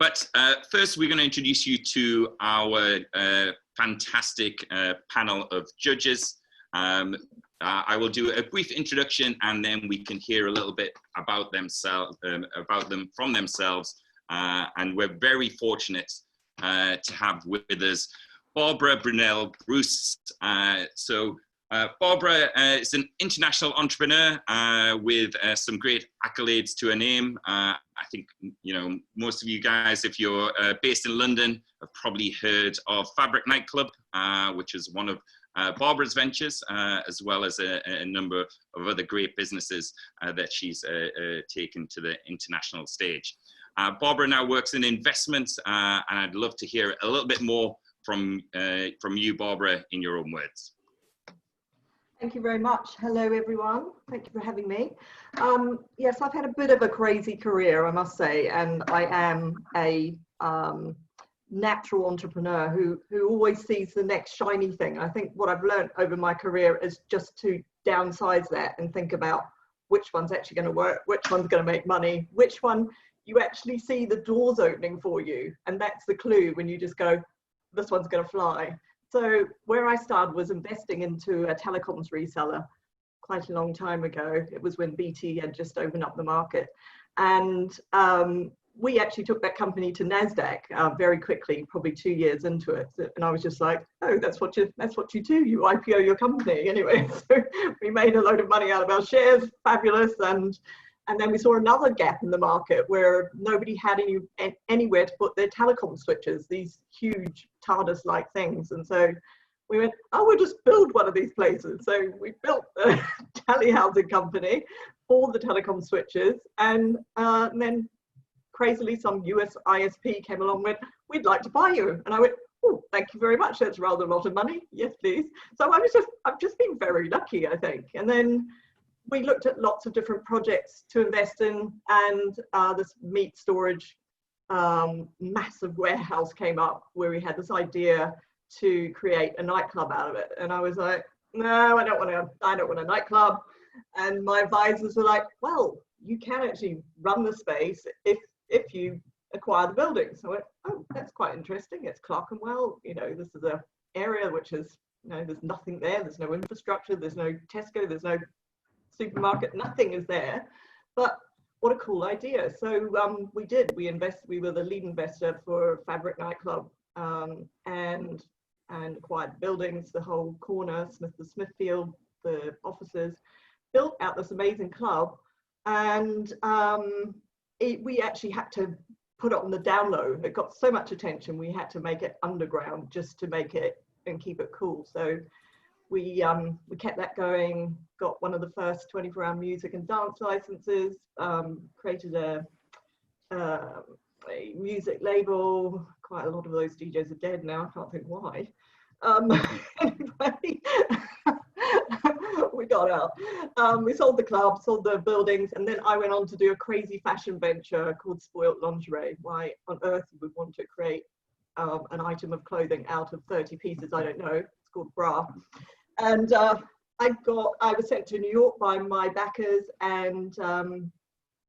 But first, we're going to introduce you to our fantastic panel of judges. I will do a brief introduction, and then we can hear a little bit about them from themselves. And we're very fortunate to have with us Barbara Brunel Bruce. Barbara is an international entrepreneur with some great accolades to her name. I think, you know, most of you guys, if you're based in London, have probably heard of Fabric Nightclub, which is one of Barbara's ventures, as well as a number of other great businesses that she's taken to the international stage. Barbara now works in investments, and I'd love to hear a little bit more from you, Barbara, in your own words. Thank you very much. Hello, everyone. Thank you for having me. Yes, I've had a bit of a crazy career, I must say, and I am a natural entrepreneur who always sees the next shiny thing. I think what I've learned over my career is just to downsize that and think about which one's actually going to work, which one's going to make money, which one you actually see the doors opening for you. And that's the clue when you just go, this one's going to fly. So where I started was investing into a telecoms reseller quite a long time ago. It was when BT had just opened up the market. And we actually took that company to NASDAQ very quickly, probably 2 years into it. And I was just like, oh, that's what you do. You IPO your company. Anyway, so we made a load of money out of our shares, fabulous. And then we saw another gap in the market where nobody had anywhere to put their telecom switches, these huge TARDIS-like things. And so we went, oh, we'll just build one of these places. So we built a telehousing company for the telecom switches. And then crazily, some US ISP came along and went, we'd like to buy you. And I went, oh, thank you very much. That's rather a lot of money. Yes, please. So I've just been very lucky, I think. And then we looked at lots of different projects to invest in, and this meat storage massive warehouse came up where we had this idea to create a nightclub out of it. And I was like, no, I don't want a nightclub. And my advisors were like, well, you can actually run the space if you acquire the building. So I went, oh, that's quite interesting. It's Clerkenwell. You know, this is an area which is, you know, there's nothing there. There's no infrastructure. There's no Tesco. There's no supermarket, nothing is there, but what a cool idea. So we were the lead investor for Fabric Nightclub, and acquired buildings, the whole corner, the Smithfield, the offices, built out this amazing club. And we actually had to put it on the down low. It got so much attention, we had to make it underground just to make it and keep it cool. So we kept that going, got one of the first 24-hour music and dance licenses, created a music label. Quite a lot of those DJs are dead now, I can't think why. Anyway, we got out. We sold the club, sold the buildings, and then I went on to do a crazy fashion venture called Spoilt Lingerie. Why on earth you would want to create an item of clothing out of 30 pieces, I don't know. It's called bra. And I was sent to New York by my backers and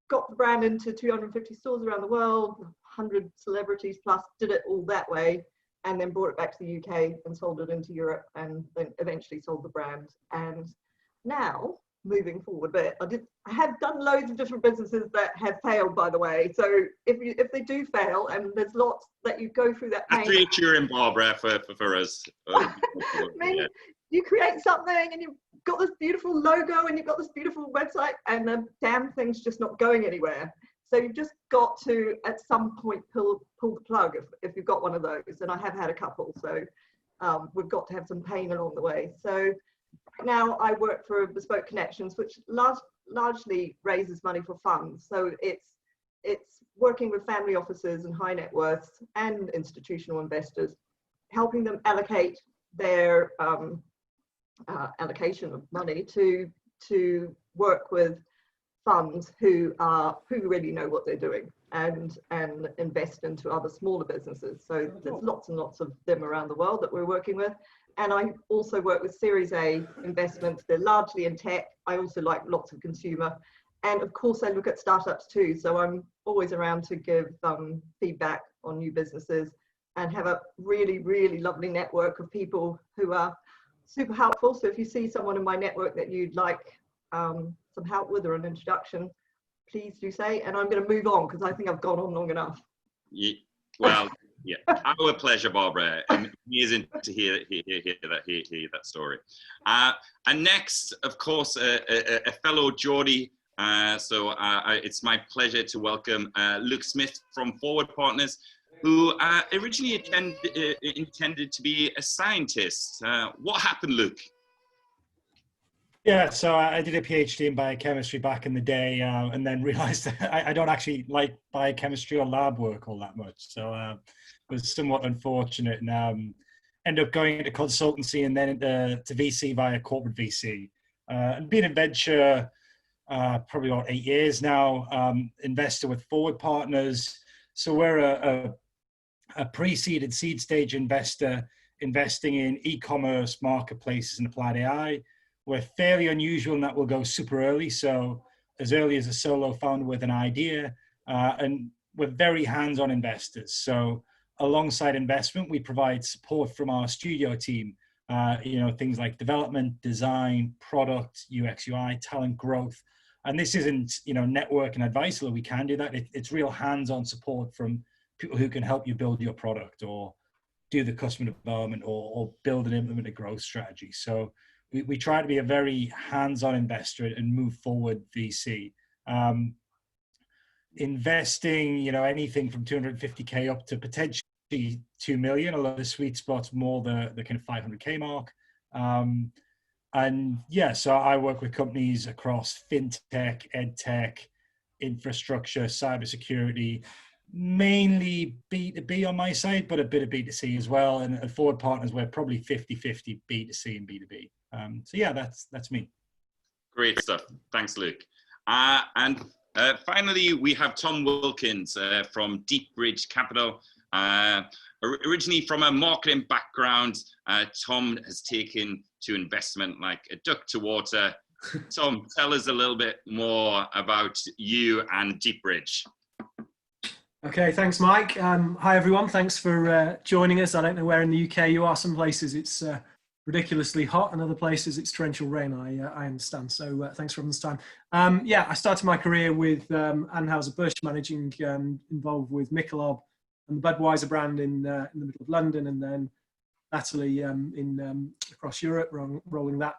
got the brand into 250 stores around the world, 100 celebrities plus, did it all that way, and then brought it back to the UK and sold it into Europe, and then eventually sold the brand. And now, moving forward a bit, I have done loads of different businesses that have failed, by the way. So if they do fail, and there's lots that you go through that pain. That's reassuring, Barbara, for us. I mean, yeah. You create something and you've got this beautiful logo and you've got this beautiful website, and the damn thing's just not going anywhere. So you've just got to, at some point, pull the plug if you've got one of those. And I have had a couple, so we've got to have some pain along the way. So now I work for Bespoke Connections, which largely raises money for funds. So it's working with family offices and high net worths and institutional investors, helping them allocate their allocation of money to work with funds who really know what they're doing and invest into other smaller businesses. So there's lots and lots of them around the world that we're working with. And I also work with Series A investments. They're largely in tech. I also like lots of consumer, And of course, I look at startups too. So I'm always around to give feedback on new businesses and have a really, really lovely network of people who are super helpful. So if you see someone in my network that you'd like some help with or an introduction, please do say. And I'm going to move on because I think I've gone on long enough. Yeah, well, yeah, our pleasure, Barbara. Amazing to hear that story. And next, of course, a fellow Geordie. It's my pleasure to welcome Luke Smith from Forward Partners, who originally intended to be a scientist. What happened, Luke? Yeah, so I did a PhD in biochemistry back in the day, and then realized that I don't actually like biochemistry or lab work all that much. So it was somewhat unfortunate, and ended up going into consultancy and then to VC via corporate VC. And been in venture probably about 8 years now, investor with Forward Partners. So we're a pre-seed and seed stage investor investing in e-commerce, marketplaces, and applied AI. We're fairly unusual in that we'll go super early, so as early as a solo founder with an idea, and we're very hands-on investors. So alongside investment, we provide support from our studio team, things like development, design, product, UX, UI, talent growth. And this isn't, network and advice, although we can do that. It's real hands-on support from people who can help you build your product or do the customer development or build and implement a growth strategy. So we try to be a very hands-on investor and move forward VC. Investing, anything from 250K up to potentially 2 million, although the sweet spot's more the kind of 500K mark. And yeah, so I work with companies across fintech, edtech, infrastructure, cybersecurity, mainly B2B on my side, but a bit of B2C as well. And at Forward Partners, we're probably 50-50 B2C and B2B. So yeah, that's me. Great stuff. Thanks, Luke. And finally, we have Tom Wilkins from Deep Bridge Capital. Originally from a marketing background, Tom has taken to investment like a duck to water. Tom, tell us a little bit more about you and Deep Bridge. Okay, thanks, Mike. Hi, everyone. Thanks for joining us. I don't know where in the UK you are. Some places it's ridiculously hot, and other places it's torrential rain, I understand. So thanks for having this time. Yeah, I started my career with Anheuser-Busch, managing involved with Michelob and the Budweiser brand in the middle of London, and then latterly across Europe, rolling that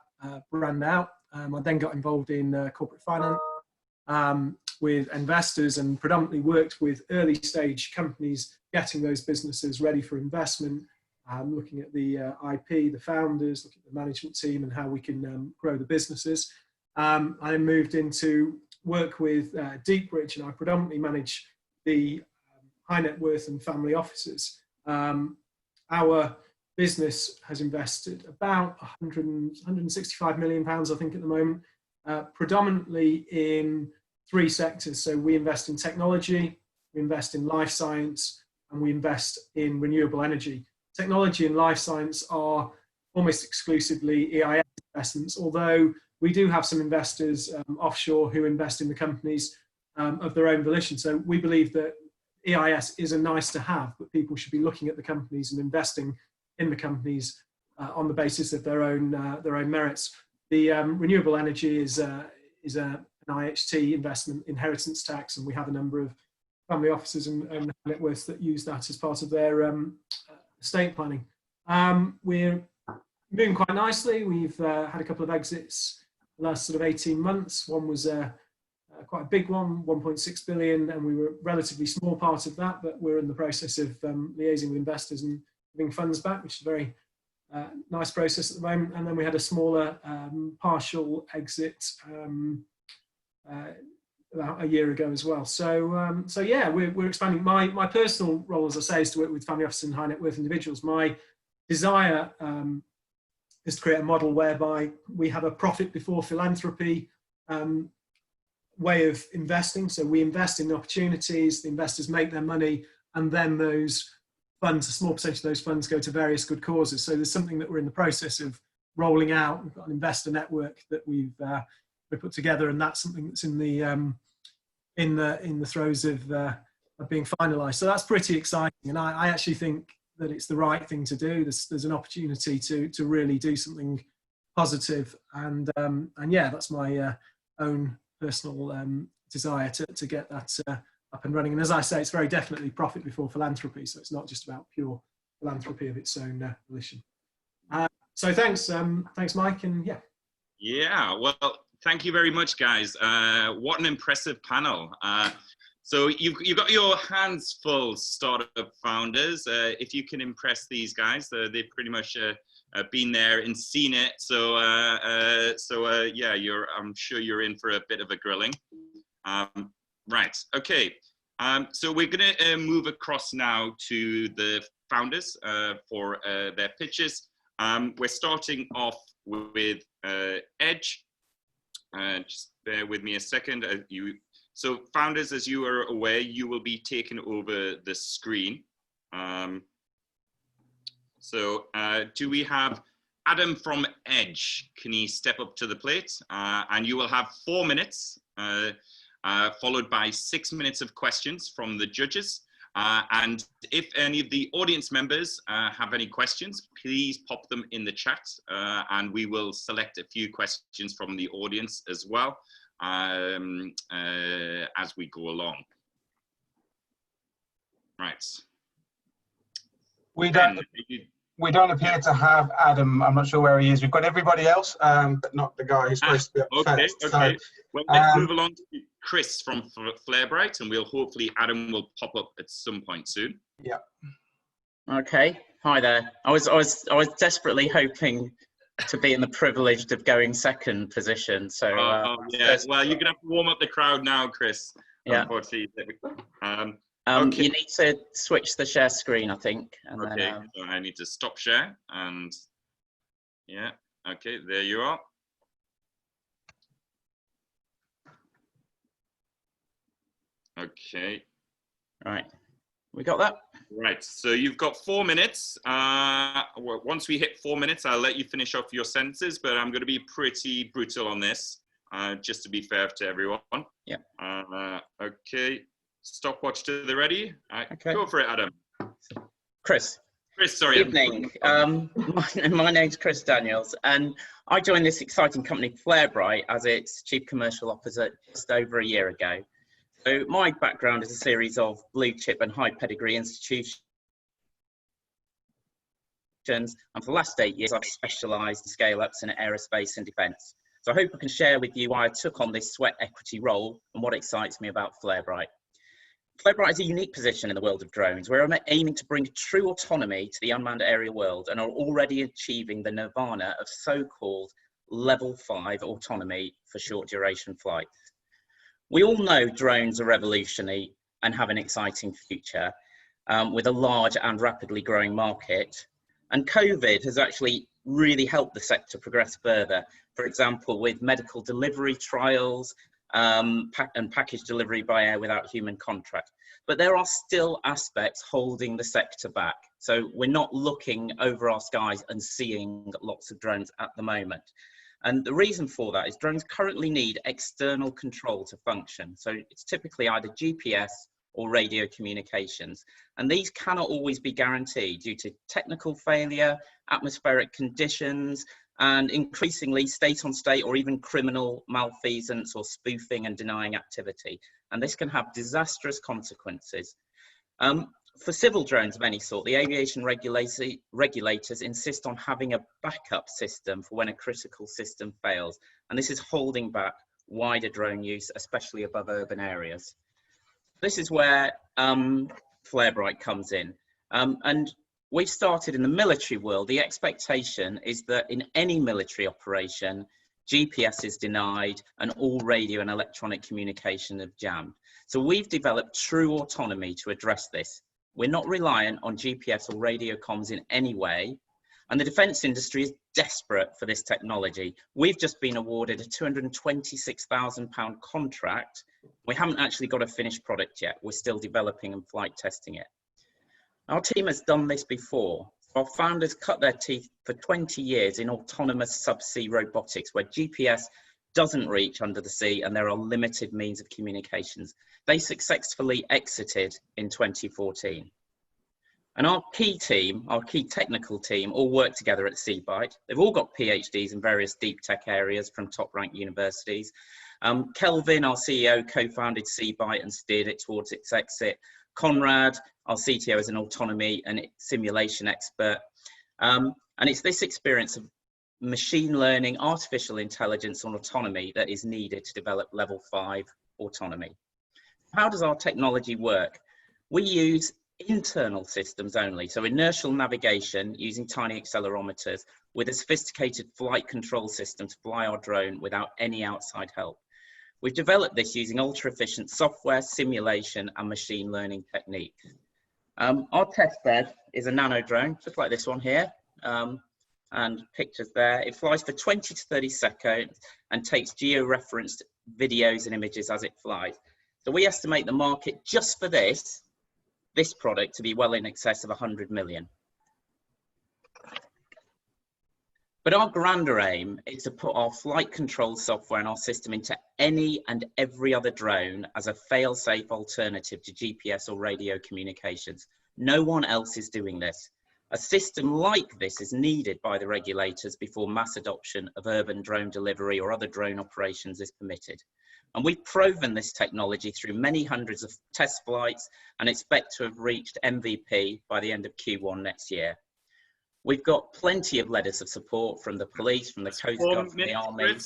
brand out. I then got involved in corporate finance with investors and predominantly worked with early stage companies, getting those businesses ready for investment, looking at the IP, the founders, looking at the management team and how we can grow the businesses. I then moved into work with Deep Bridge, and I predominantly manage the high net worth and family offices. Our business has invested about 165 million pounds, I think, at the moment, predominantly in 3 sectors. So we invest in technology, we invest in life science, and we invest in renewable energy. Technology and life science are almost exclusively EIS investments, although we do have some investors offshore who invest in the companies of their own volition. So we believe that EIS is a nice to have, but people should be looking at the companies and investing in the companies on the basis of their own merits. The renewable energy is an IHT investment, inheritance tax, and we have a number of family offices and net worths that use that as part of their estate planning. We're moving quite nicely. We've had a couple of exits the last sort of 18 months. One was quite a big one, 1.6 billion, and we were a relatively small part of that, but we're in the process of liaising with investors and giving funds back, which is a very nice process at the moment. And then we had a smaller partial exit about a year ago as well. So yeah, we're expanding. My personal role, as I say, is to work with family offices and high net worth individuals. My desire is to create a model whereby we have a profit before philanthropy way of investing. So we invest in opportunities, the investors make their money, and then those funds, a small percentage of those funds, go to various good causes. So there's something that we're in the process of rolling out. We've got an investor network that we've put together, and that's something that's in the throes of being finalised. So that's pretty exciting, and I actually think that it's the right thing to do. There's an opportunity to really do something positive, and yeah, that's my own personal desire to get that up and running. And as I say, it's very definitely profit before philanthropy, so it's not just about pure philanthropy of its own volition. So thanks, Mike, and yeah. Yeah, well, thank you very much, guys. What an impressive panel. So you've got your hands full, startup founders. If you can impress these guys, they've pretty much been there and seen it. So yeah, I'm sure you're in for a bit of a grilling. Right, okay. So we're going to move across now to the founders for their pitches. We're starting off with Edge. Just bear with me a second. So founders, as you are aware, you will be taking over the screen. Do we have Adam from Edge? Can he step up to the plate? And you will have 4 minutes, followed by 6 minutes of questions from the judges. And if any of the audience members have any questions, please pop them in the chat, and we will select a few questions from the audience as well as we go along. Right. We don't appear to have Adam. I'm not sure where he is. We've got everybody else, but not the guy who's supposed to be up first. Okay. So, well, let's move along to Chris from Flarebright, and hopefully Adam will pop up at some point soon. Yeah. Okay. Hi there. I was desperately hoping to be in the privileged of going second position. So. Yeah. Well, you're gonna have to warm up the crowd now, Chris. Yeah. Unfortunately. Okay. You need to switch the share screen, I think. And okay. Then, so I need to stop share and yeah. Okay. There you are. Okay. Right. We got that? Right. So you've got 4 minutes. Once we hit 4 minutes, I'll let you finish off your sentences, but I'm going to be pretty brutal on this, just to be fair to everyone. Yeah. Okay. Stopwatch to the ready. Okay. Go for it, Adam. Chris. Chris, sorry. Evening. My name's Chris Daniels, and I joined this exciting company, Flarebright, as its Chief Commercial Officer just over a year ago. So my background is a series of blue chip and high pedigree institutions, and for the last 8 years, I've specialised in scale-ups in aerospace and defence. So I hope I can share with you why I took on this sweat equity role and what excites me about Flarebright. Flarebright is a unique position in the world of drones. We're aiming to bring true autonomy to the unmanned aerial world and are already achieving the nirvana of so-called level 5 autonomy for short duration flights. We all know drones are revolutionary and have an exciting future with a large and rapidly growing market. And COVID has actually really helped the sector progress further. For example, with medical delivery trials and package delivery by air without human contact. But there are still aspects holding the sector back. So we're not looking over our skies and seeing lots of drones at the moment. And the reason for that is drones currently need external control to function. So it's typically either GPS or radio communications. And these cannot always be guaranteed due to technical failure, atmospheric conditions, and increasingly state on state or even criminal malfeasance or spoofing and denying activity. And this can have disastrous consequences. For civil drones of any sort, the aviation regulators insist on having a backup system for when a critical system fails. And this is holding back wider drone use, especially above urban areas. This is where Flarebright comes in. And we've started in the military world. The expectation is that in any military operation, GPS is denied and all radio and electronic communication are jammed. So we've developed true autonomy to address this. We're not reliant on GPS or radio comms in any way. And the defence industry is desperate for this technology. We've just been awarded a £226,000 contract. We haven't actually got a finished product yet. We're still developing and flight testing it. Our team has done this before. Our founders cut their teeth for 20 years in autonomous subsea robotics, where GPS doesn't reach under the sea, and there are limited means of communications. They successfully exited in 2014. And our key team, our key technical team, all work together at Seabite. They've all got PhDs in various deep tech areas from top-ranked universities. Kelvin, our CEO, co-founded Seabite and steered it towards its exit. Conrad, our CTO, is an autonomy and simulation expert. And it's this experience of machine learning, artificial intelligence and autonomy that is needed to develop level 5 autonomy. How does our technology work? We use internal systems only, so inertial navigation using tiny accelerometers with a sophisticated flight control system to fly our drone without any outside help. We've developed this using ultra-efficient software, simulation and machine learning techniques. Our test bed is a nano drone, just like this one here, and pictures there. It flies for 20 to 30 seconds and takes geo-referenced videos and images as it flies. So we estimate the market just for this product to be well in excess of 100 million. But our grander aim is to put our flight control software and our system into any and every other drone as a fail-safe alternative to GPS or radio communications. No one else is doing this. A system like this is needed by the regulators before mass adoption of urban drone delivery or other drone operations is permitted. And we've proven this technology through many hundreds of test flights and expect to have reached MVP by the end of Q1 next year. We've got plenty of letters of support from the police, from the Coast Guard, from the Army.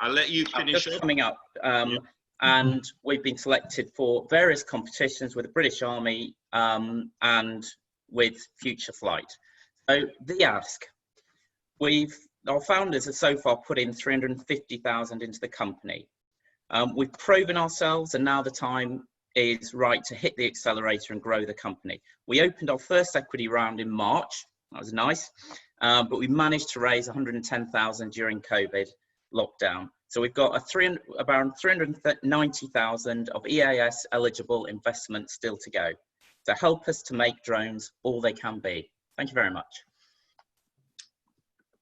I'll let you finish just coming up. And we've been selected for various competitions with the British Army and with Future Flight. So the ask, our founders have so far put in 350,000 into the company. We've proven ourselves, and now the time is right to hit the accelerator and grow the company. We opened our first equity round in March. That was nice, but we managed to raise 110,000 during COVID lockdown. So we've got about 390,000 of EAS eligible investment still to go to help us to make drones all they can be. Thank you very much.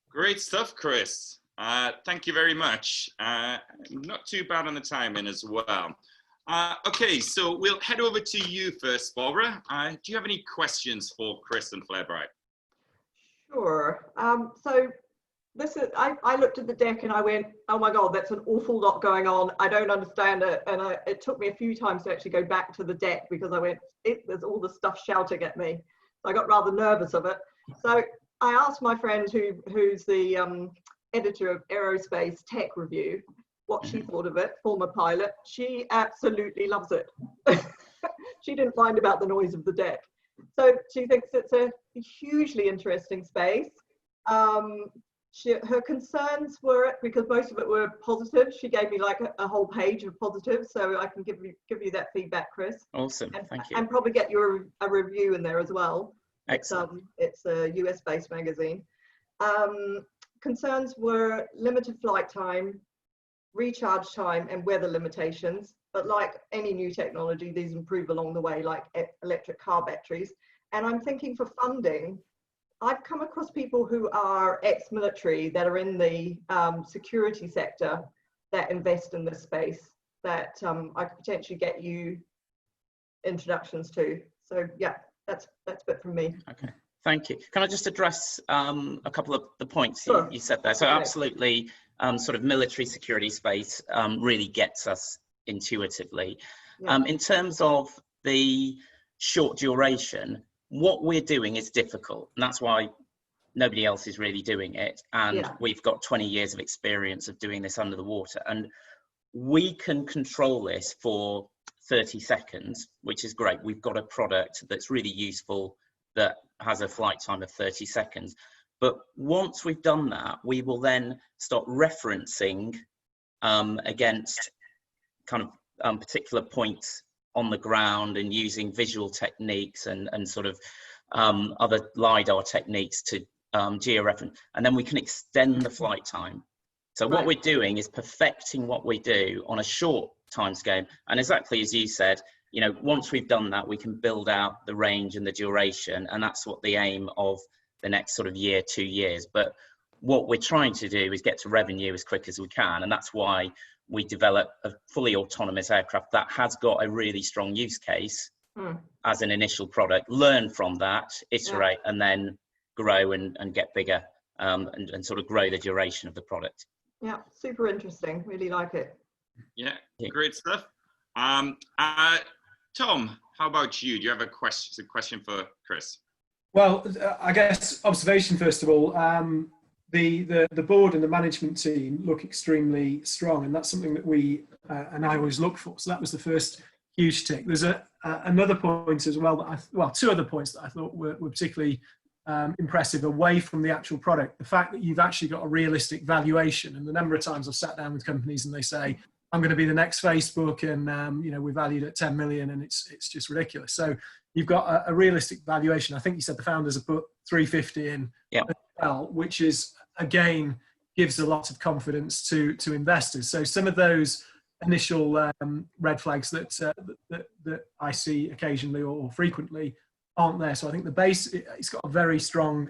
Great stuff, Chris. Thank you very much. Not too bad on the timing as well. Okay, so we'll head over to you first, Barbara. Do you have any questions for Chris and Flarebright? Sure. So this is, I looked at the deck and I went, oh my God, that's an awful lot going on. I don't understand it. And it took me a few times to actually go back to the deck because I went, there's all the stuff shouting at me. So I got rather nervous of it. So I asked my friend who's the editor of Aerospace Tech Review, what she thought of it, former pilot. She absolutely loves it. She didn't mind about the noise of the deck. So she thinks it's a hugely interesting space. Her concerns were, because most of it were positive, she gave me like a whole page of positives, so I can give you that feedback, Chris. Awesome, thank you. And probably get you a review in there as well. Excellent. It's a US-based magazine. Concerns were limited flight time, recharge time, and weather limitations. But like any new technology, these improve along the way, like electric car batteries. And I'm thinking for funding, I've come across people who are ex-military that are in the security sector that invest in this space that I could potentially get you introductions to. So yeah, that's it from me. Okay, thank you. Can I just address a couple of the points Sure. you said there? So absolutely, sort of military security space really gets us intuitively. Yeah. In terms of the short duration, what we're doing is difficult, and that's why nobody else is really doing it. And we've got 20 years of experience of doing this under the water, and we can control this for 30 seconds, which is great. We've got a product that's really useful that has a flight time of 30 seconds. But once we've done that, we will then start referencing against kind of particular points on the ground and using visual techniques and sort of other LiDAR techniques to georeference, and then we can extend the flight time. So what we're doing is perfecting what we do on a short time scale, and exactly as you said, you know, once we've done that, we can build out the range and the duration, and that's what the aim of the next sort of year, 2 years. But what we're trying to do is get to revenue as quick as we can, and that's why we develop a fully autonomous aircraft that has got a really strong use case as an initial product, learn from that, iterate, and then grow and get bigger, and sort of grow the duration of the product. Yeah, super interesting. Really like it. Yeah, great stuff. Tom, how about you? Do you have a question for Chris? Well, I guess observation first of all. The board and the management team look extremely strong, and that's something that we and I always look for. So that was the first huge tick. There's another point as well that two other points that I thought were particularly impressive away from the actual product. The fact that you've actually got a realistic valuation, and the number of times I've sat down with companies and they say, I'm going to be the next Facebook, and you know, we're valued at 10 million, and it's just ridiculous. So you've got a realistic valuation. I think you said the founders have put 350 in as well, which is, again, gives a lot of confidence to investors. So some of those initial red flags that I see occasionally or frequently aren't there. So I think the base, it's got a very strong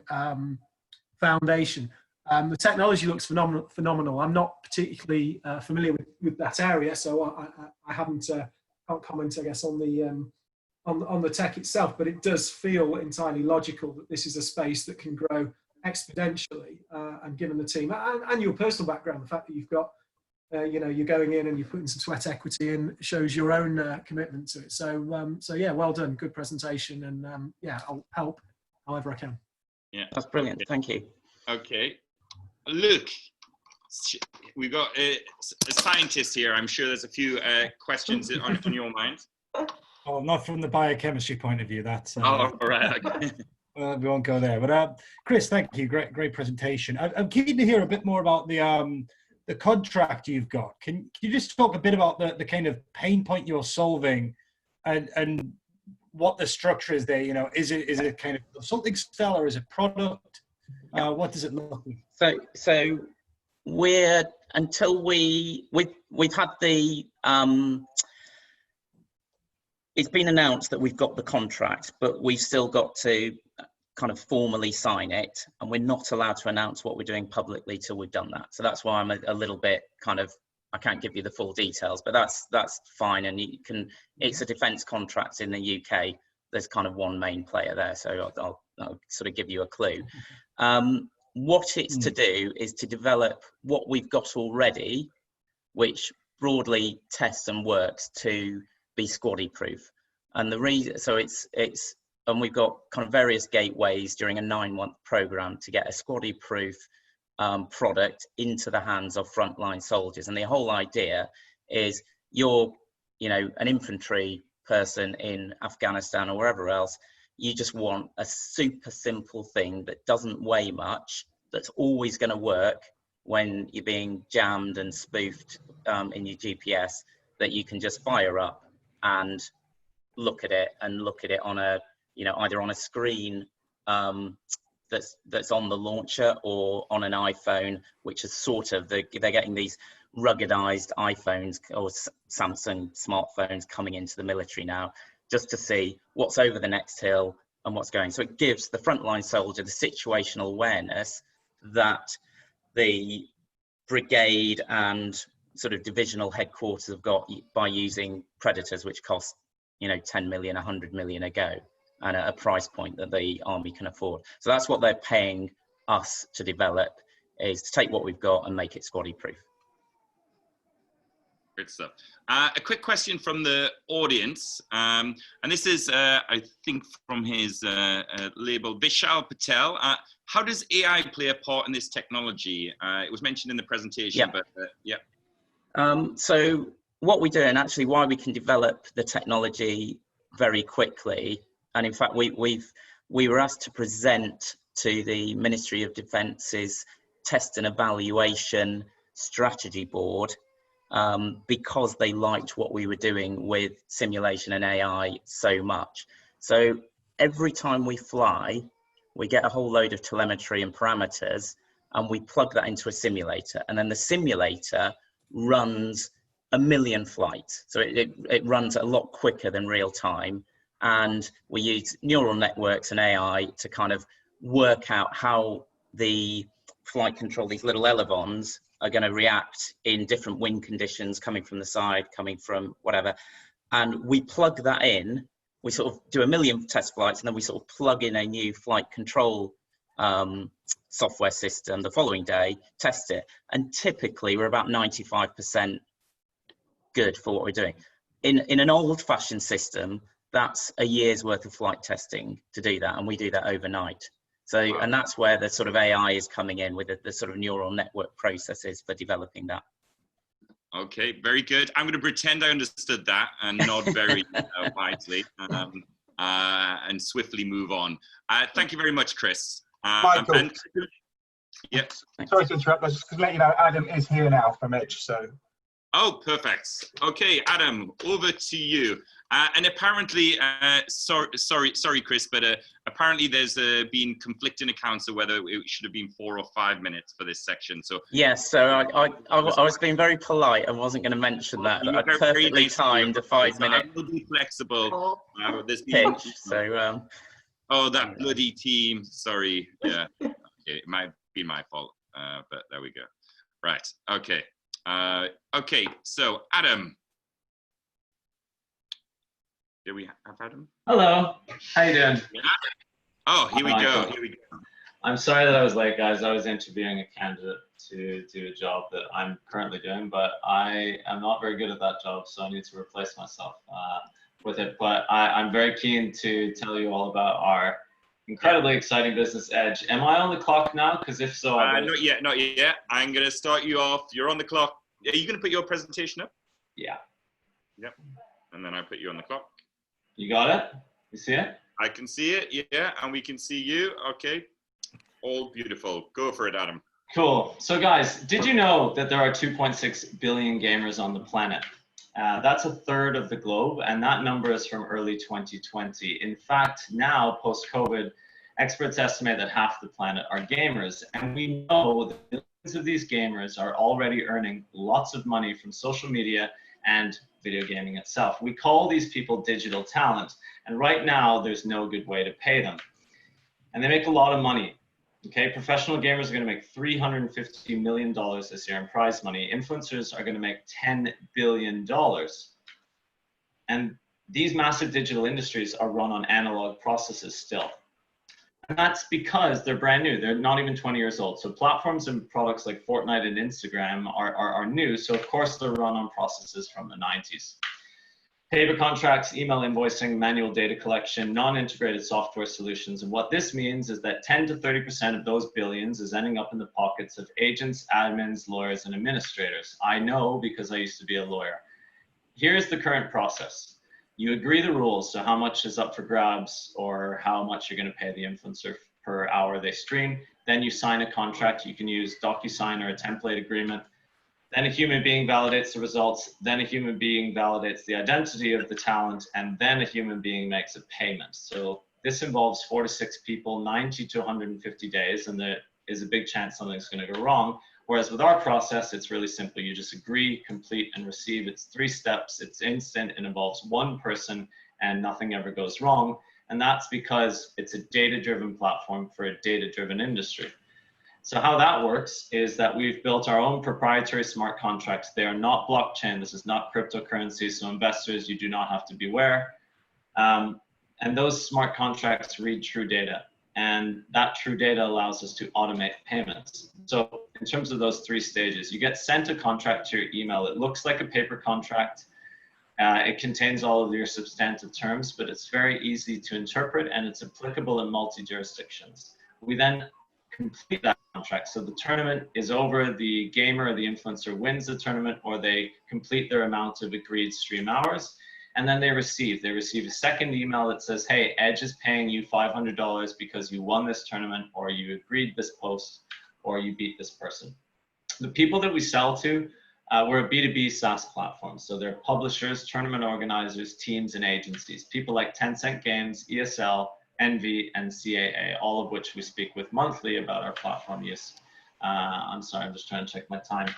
foundation. The technology looks phenomenal. I'm not particularly familiar with that area, so I haven't can't comment, I guess, on the tech itself. But it does feel entirely logical that this is a space that can grow exponentially. And given the team and your personal background, the fact that you've got, you know, you're going in and you're putting some sweat equity in, shows your own commitment to it. So yeah, well done, good presentation, and yeah, I'll help however I can. Yeah, that's brilliant. Thank you. Okay. Look, we've got a scientist here. I'm sure there's a few questions on your mind. Oh, not from the biochemistry point of view. That's oh, all right. Okay. We won't go there. But Chris, thank you. Great presentation. I'm keen to hear a bit more about the contract you've got. Can you just talk a bit about the kind of pain point you're solving, and what the structure is there? You know, is it kind of something style, or is it product? What does it look like? So we're, until we've had the it's been announced that we've got the contract, but we've still got to kind of formally sign it, and we're not allowed to announce what we're doing publicly till we've done that. So that's why I'm a little bit kind of, I can't give you the full details, but that's fine. And you can, it's a defence contract in the UK. There's kind of one main player there, so I'll sort of give you a clue. What it's to do is to develop what we've got already, which broadly tests and works to be squaddy proof. And the reason, so it's and we've got kind of various gateways during a 9-month program to get a squaddy proof product into the hands of frontline soldiers. And the whole idea is, you're, you know, an infantry person in Afghanistan or wherever else, you just want a super simple thing that doesn't weigh much, that's always going to work when you're being jammed and spoofed in your GPS, that you can just fire up and look at it on a, you know, either on a screen that's on the launcher, or on an iPhone, which is sort of they're getting these ruggedized iPhones or Samsung smartphones coming into the military now, just to see what's over the next hill and what's going. So it gives the frontline soldier the situational awareness that the brigade and sort of divisional headquarters have got by using Predators, which cost, you know, 10 million, 100 million a go, and at a price point that the army can afford. So that's what they're paying us to develop, is to take what we've got and make it squaddy proof. Great stuff. A quick question from the audience, and this is, I think, from his label, Vishal Patel. How does AI play a part in this technology? It was mentioned in the presentation, but yeah. So what we do, and actually why we can develop the technology very quickly, and in fact we were asked to present to the Ministry of Defence's Test and Evaluation Strategy Board, because they liked what we were doing with simulation and AI so much. So every time we fly, we get a whole load of telemetry and parameters, and we plug that into a simulator, and then the simulator runs 1 million flights. So it runs a lot quicker than real time, and we use neural networks and AI to kind of work out how the flight control, these little elevons, are going to react in different wind conditions, coming from the side, coming from whatever. And we plug that in. We sort of do a million test flights, and then we sort of plug in a new flight control software system the following day, test it. And typically we're about 95% good for what we're doing. In an old-fashioned system, that's a year's worth of flight testing to do that, and we do that overnight. So, and that's where the sort of AI is coming in with the sort of neural network processes for developing that. Okay, very good. I'm going to pretend I understood that and nod very wisely and swiftly move on. Thank you very much, Chris. Michael. Yep. Sorry to interrupt. I was just going to let you know Adam is here now from Edge. So. Oh, perfect. Okay, Adam, over to you. And apparently, sorry, Chris, but apparently there's been conflicting accounts of whether it should have been 4 or 5 minutes for this section. So yes, so I was being very polite and wasn't going to mention that. I perfectly timed the 5 minute. I will be flexible. There's been pitch. So oh, that bloody team. Sorry. Yeah, okay, it might be my fault, but there we go. Right. Okay. Okay. So Adam. Do we have Adam? Hello. How you doing? Yeah. Oh, here we go. Here we go. I'm sorry that I was late, guys. I was interviewing a candidate to do a job that I'm currently doing, but I am not very good at that job, so I need to replace myself with it. But I'm very keen to tell you all about our incredibly exciting business, Edge. Am I on the clock now? Because if so, not yet. Not yet. I'm going to start you off. You're on the clock. Are you going to put your presentation up? Yeah. Yep. And then I put you on the clock. You got it? You see it? I can see it, yeah, and we can see you. Okay, all beautiful. Go for it, Adam. Cool. So guys, did you know that there are 2.6 billion gamers on the planet? That's a third of the globe, and that number is from early 2020. In fact, now, post-COVID, experts estimate that half the planet are gamers, and we know that millions of these gamers are already earning lots of money from social media and video gaming itself. We call these people digital talent, and right now there's no good way to pay them. And they make a lot of money. Okay, professional gamers are going to make $350 million this year in prize money. Influencers are going to make $10 billion. And these massive digital industries are run on analog processes still. And that's because they're brand new. They're not even 20 years old. So platforms and products like Fortnite and Instagram are new. So of course they're run on processes from the 90s. Paper contracts, email invoicing, manual data collection, non-integrated software solutions. And what this means is that 10 to 30% of those billions is ending up in the pockets of agents, admins, lawyers, and administrators. I know because I used to be a lawyer. Here's the current process. You agree the rules, so how much is up for grabs or how much you're going to pay the influencer per hour they stream. Then you sign a contract. You can use DocuSign or a template agreement. Then a human being validates the results. Then a human being validates the identity of the talent. And then a human being makes a payment. So this involves 4 to 6 people, 90 to 150 days, and there is a big chance something's going to go wrong. Whereas with our process, it's really simple. You just agree, complete, and receive. It's 3 steps. It's instant. It involves one person, and nothing ever goes wrong. And that's because it's a data-driven platform for a data-driven industry. So how that works is that we've built our own proprietary smart contracts. They are not blockchain. This is not cryptocurrency. So investors, you do not have to beware. And those smart contracts read true data. And that true data allows us to automate payments. So in terms of those 3 stages, you get sent a contract to your email. It looks like a paper contract. It contains all of your substantive terms, but it's very easy to interpret and it's applicable in multi-jurisdictions. We then complete that contract. So the tournament is over, the gamer or the influencer wins the tournament, or they complete their amount of agreed stream hours. And then they receive a second email that says, hey, Edge is paying you $500 because you won this tournament, or you agreed this post, or you beat this person. The people that we sell to, we're a B2B SaaS platform. So they're publishers, tournament organizers, teams, and agencies. People like Tencent Games, ESL, Envy, and CAA, all of which we speak with monthly about our platform use. I'm sorry, I'm just trying to check my time.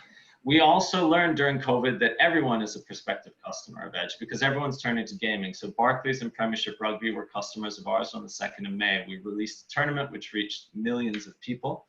We also learned during COVID that everyone is a prospective customer of Edge because everyone's turning to gaming. So Barclays and Premiership Rugby were customers of ours on the 2nd of May. We released a tournament which reached millions of people.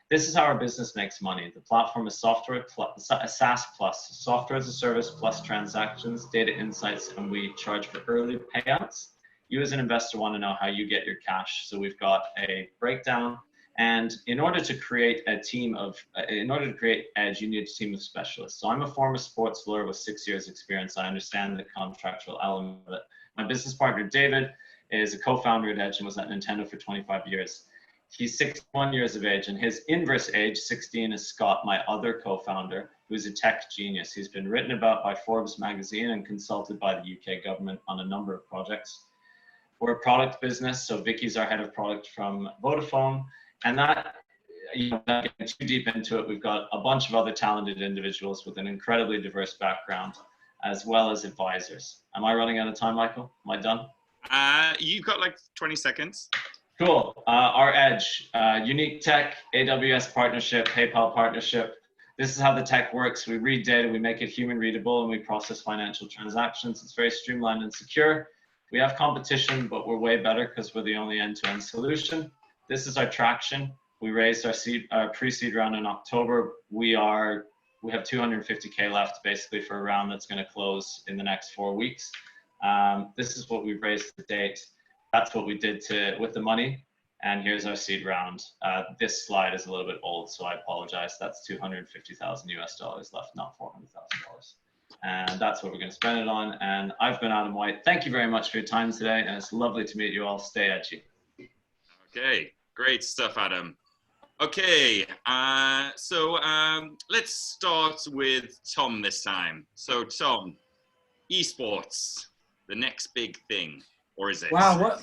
This is how our business makes money. The platform is software, a SaaS plus, software as a service plus transactions, data insights, and we charge for early payouts. You as an investor want to know how you get your cash. So we've got a breakdown. And in order to create a team of, in order to create Edge, you need a team of specialists. So I'm a former sports lawyer with 6 years experience. I understand the contractual element of it. My business partner, David, is a co-founder at Edge and was at Nintendo for 25 years. He's 61 years of age, and his inverse age, 16, is Scott, my other co-founder, who's a tech genius. He's been written about by Forbes magazine and consulted by the UK government on a number of projects. We're a product business, so Vicky's our head of product from Vodafone. And that, you know, not getting too deep into it, we've got a bunch of other talented individuals with an incredibly diverse background, as well as advisors. Am I running out of time, Michael? Am I done? You've got like 20 seconds. Cool. Our Edge, unique tech, AWS partnership, PayPal partnership. This is how the tech works. We read data, we make it human readable, and we process financial transactions. It's very streamlined and secure. We have competition, but we're way better because we're the only end-to-end solution. This is our traction. We raised our pre-seed round in October. We have 250K left basically for a round that's going to close in the next 4 weeks. This is what we've raised to date. That's what we did with the money. And here's our seed round. This slide is a little bit old, so I apologize. That's 250,000 US dollars left, not $400,000. And that's what we're going to spend it on. And I've been Adam White. Thank you very much for your time today. And it's lovely to meet you all. Stay edgy. Okay, great stuff, Adam. Okay, so let's start with Tom this time. So Tom, esports, the next big thing, or is it? Wow,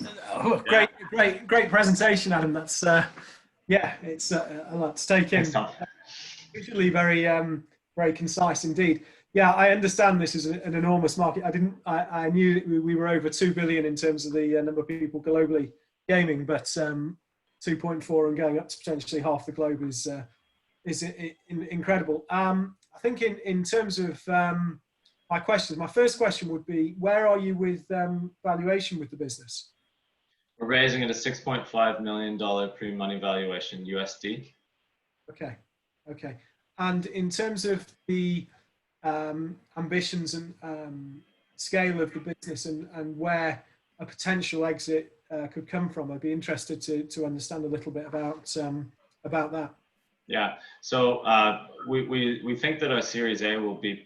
great presentation, Adam. That's yeah, it's a lot to take in. Usually very concise indeed. Yeah, I understand this is an enormous market. I knew we were over 2 billion in terms of the number of people globally gaming, but 2.4 and going up to potentially half the globe is incredible. I think in terms of my questions, my first question would be, where are you with valuation with the business? We're raising at a $6.5 million pre-money valuation USD. Okay. And in terms of the ambitions and scale of the business and where a potential exit could come from, I'd be interested to understand a little bit about that. Yeah, so we think that our Series A will be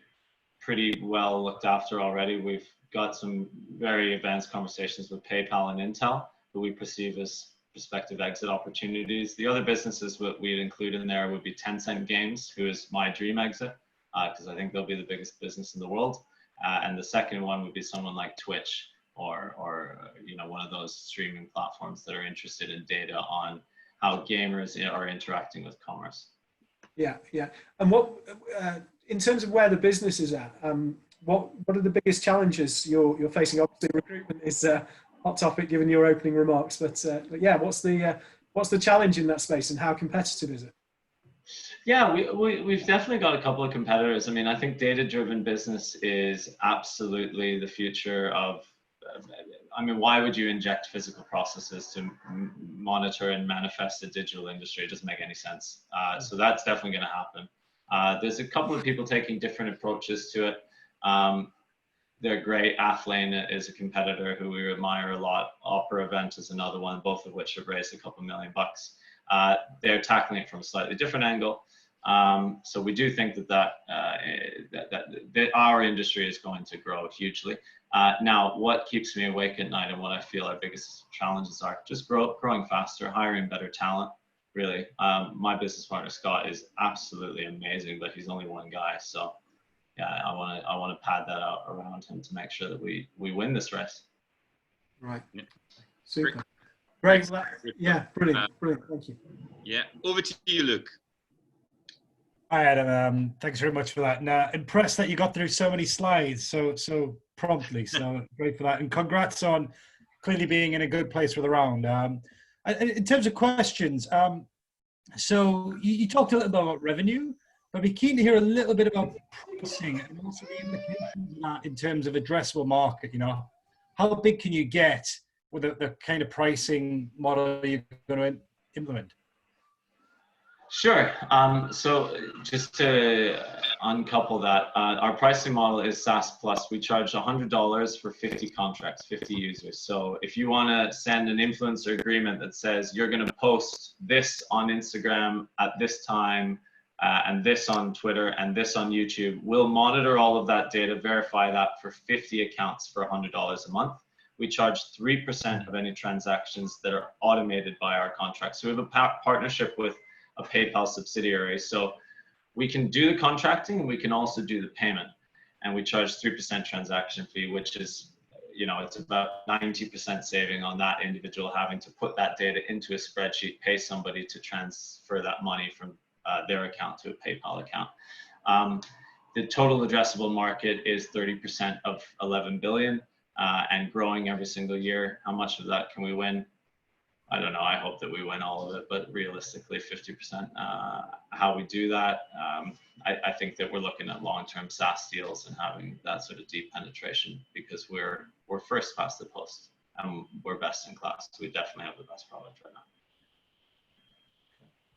pretty well looked after already. We've got some very advanced conversations with PayPal and Intel, who we perceive as prospective exit opportunities. The other businesses that we'd include in there would be Tencent Games, who is my dream exit, because I think they'll be the biggest business in the world. And the second one would be someone like Twitch or you know, one of those streaming platforms that are interested in data on how gamers are interacting with commerce. Yeah. And what, in terms of where the business is at, what are the biggest challenges you're facing? Obviously, recruitment is a hot topic given your opening remarks, but yeah, what's the challenge in that space and how competitive is it? Yeah, we've definitely got a couple of competitors. I mean, I think data-driven business is absolutely the future of, I mean, why would you inject physical processes to monitor and manifest a digital industry? It doesn't make any sense. So that's definitely going to happen. There's a couple of people taking different approaches to it. They're great. Athlane is a competitor who we admire a lot. Opera Event is another one, both of which have raised a couple $1 million. They're tackling it from a slightly different angle. So we do think that our industry is going to grow hugely. Now, what keeps me awake at night and what I feel our biggest challenges are just growing faster, hiring better talent. Really, my business partner Scott is absolutely amazing, but he's only one guy. So, yeah, I want to pad that out around him to make sure that we win this race. Right. Yeah. Super. Great. Yeah, brilliant. Thank you. Yeah, over to you, Luke. Hi, Adam. Thanks very much for that. Now, impressed that you got through so many slides so promptly. So great for that. And congrats on clearly being in a good place for the round. In terms of questions, so you talked a little bit about revenue, but I'd be keen to hear a little bit about pricing and also the implications of that in terms of addressable market. You know, how big can you get with the kind of pricing model you're going to implement? Sure. So just to uncouple that, our pricing model is SaaS Plus. We charge $100 for 50 contracts, 50 users. So if you want to send an influencer agreement that says you're going to post this on Instagram at this time, and this on Twitter and this on YouTube, we'll monitor all of that data, verify that for 50 accounts for $100 a month. We charge 3% of any transactions that are automated by our contracts. So we have a partnership with a PayPal subsidiary. So we can do the contracting and we can also do the payment. And we charge 3% transaction fee, which is, it's about 90% saving on that individual having to put that data into a spreadsheet, pay somebody to transfer that money from their account to a PayPal account. The total addressable market is 30% of 11 billion and growing every single year. How much of that can we win? I don't know. I hope that we win all of it, but realistically 50%. How we do that, I think that we're looking at long-term SaaS deals and having that sort of deep penetration because we're first past the post and we're best in class. So we definitely have the best product right now.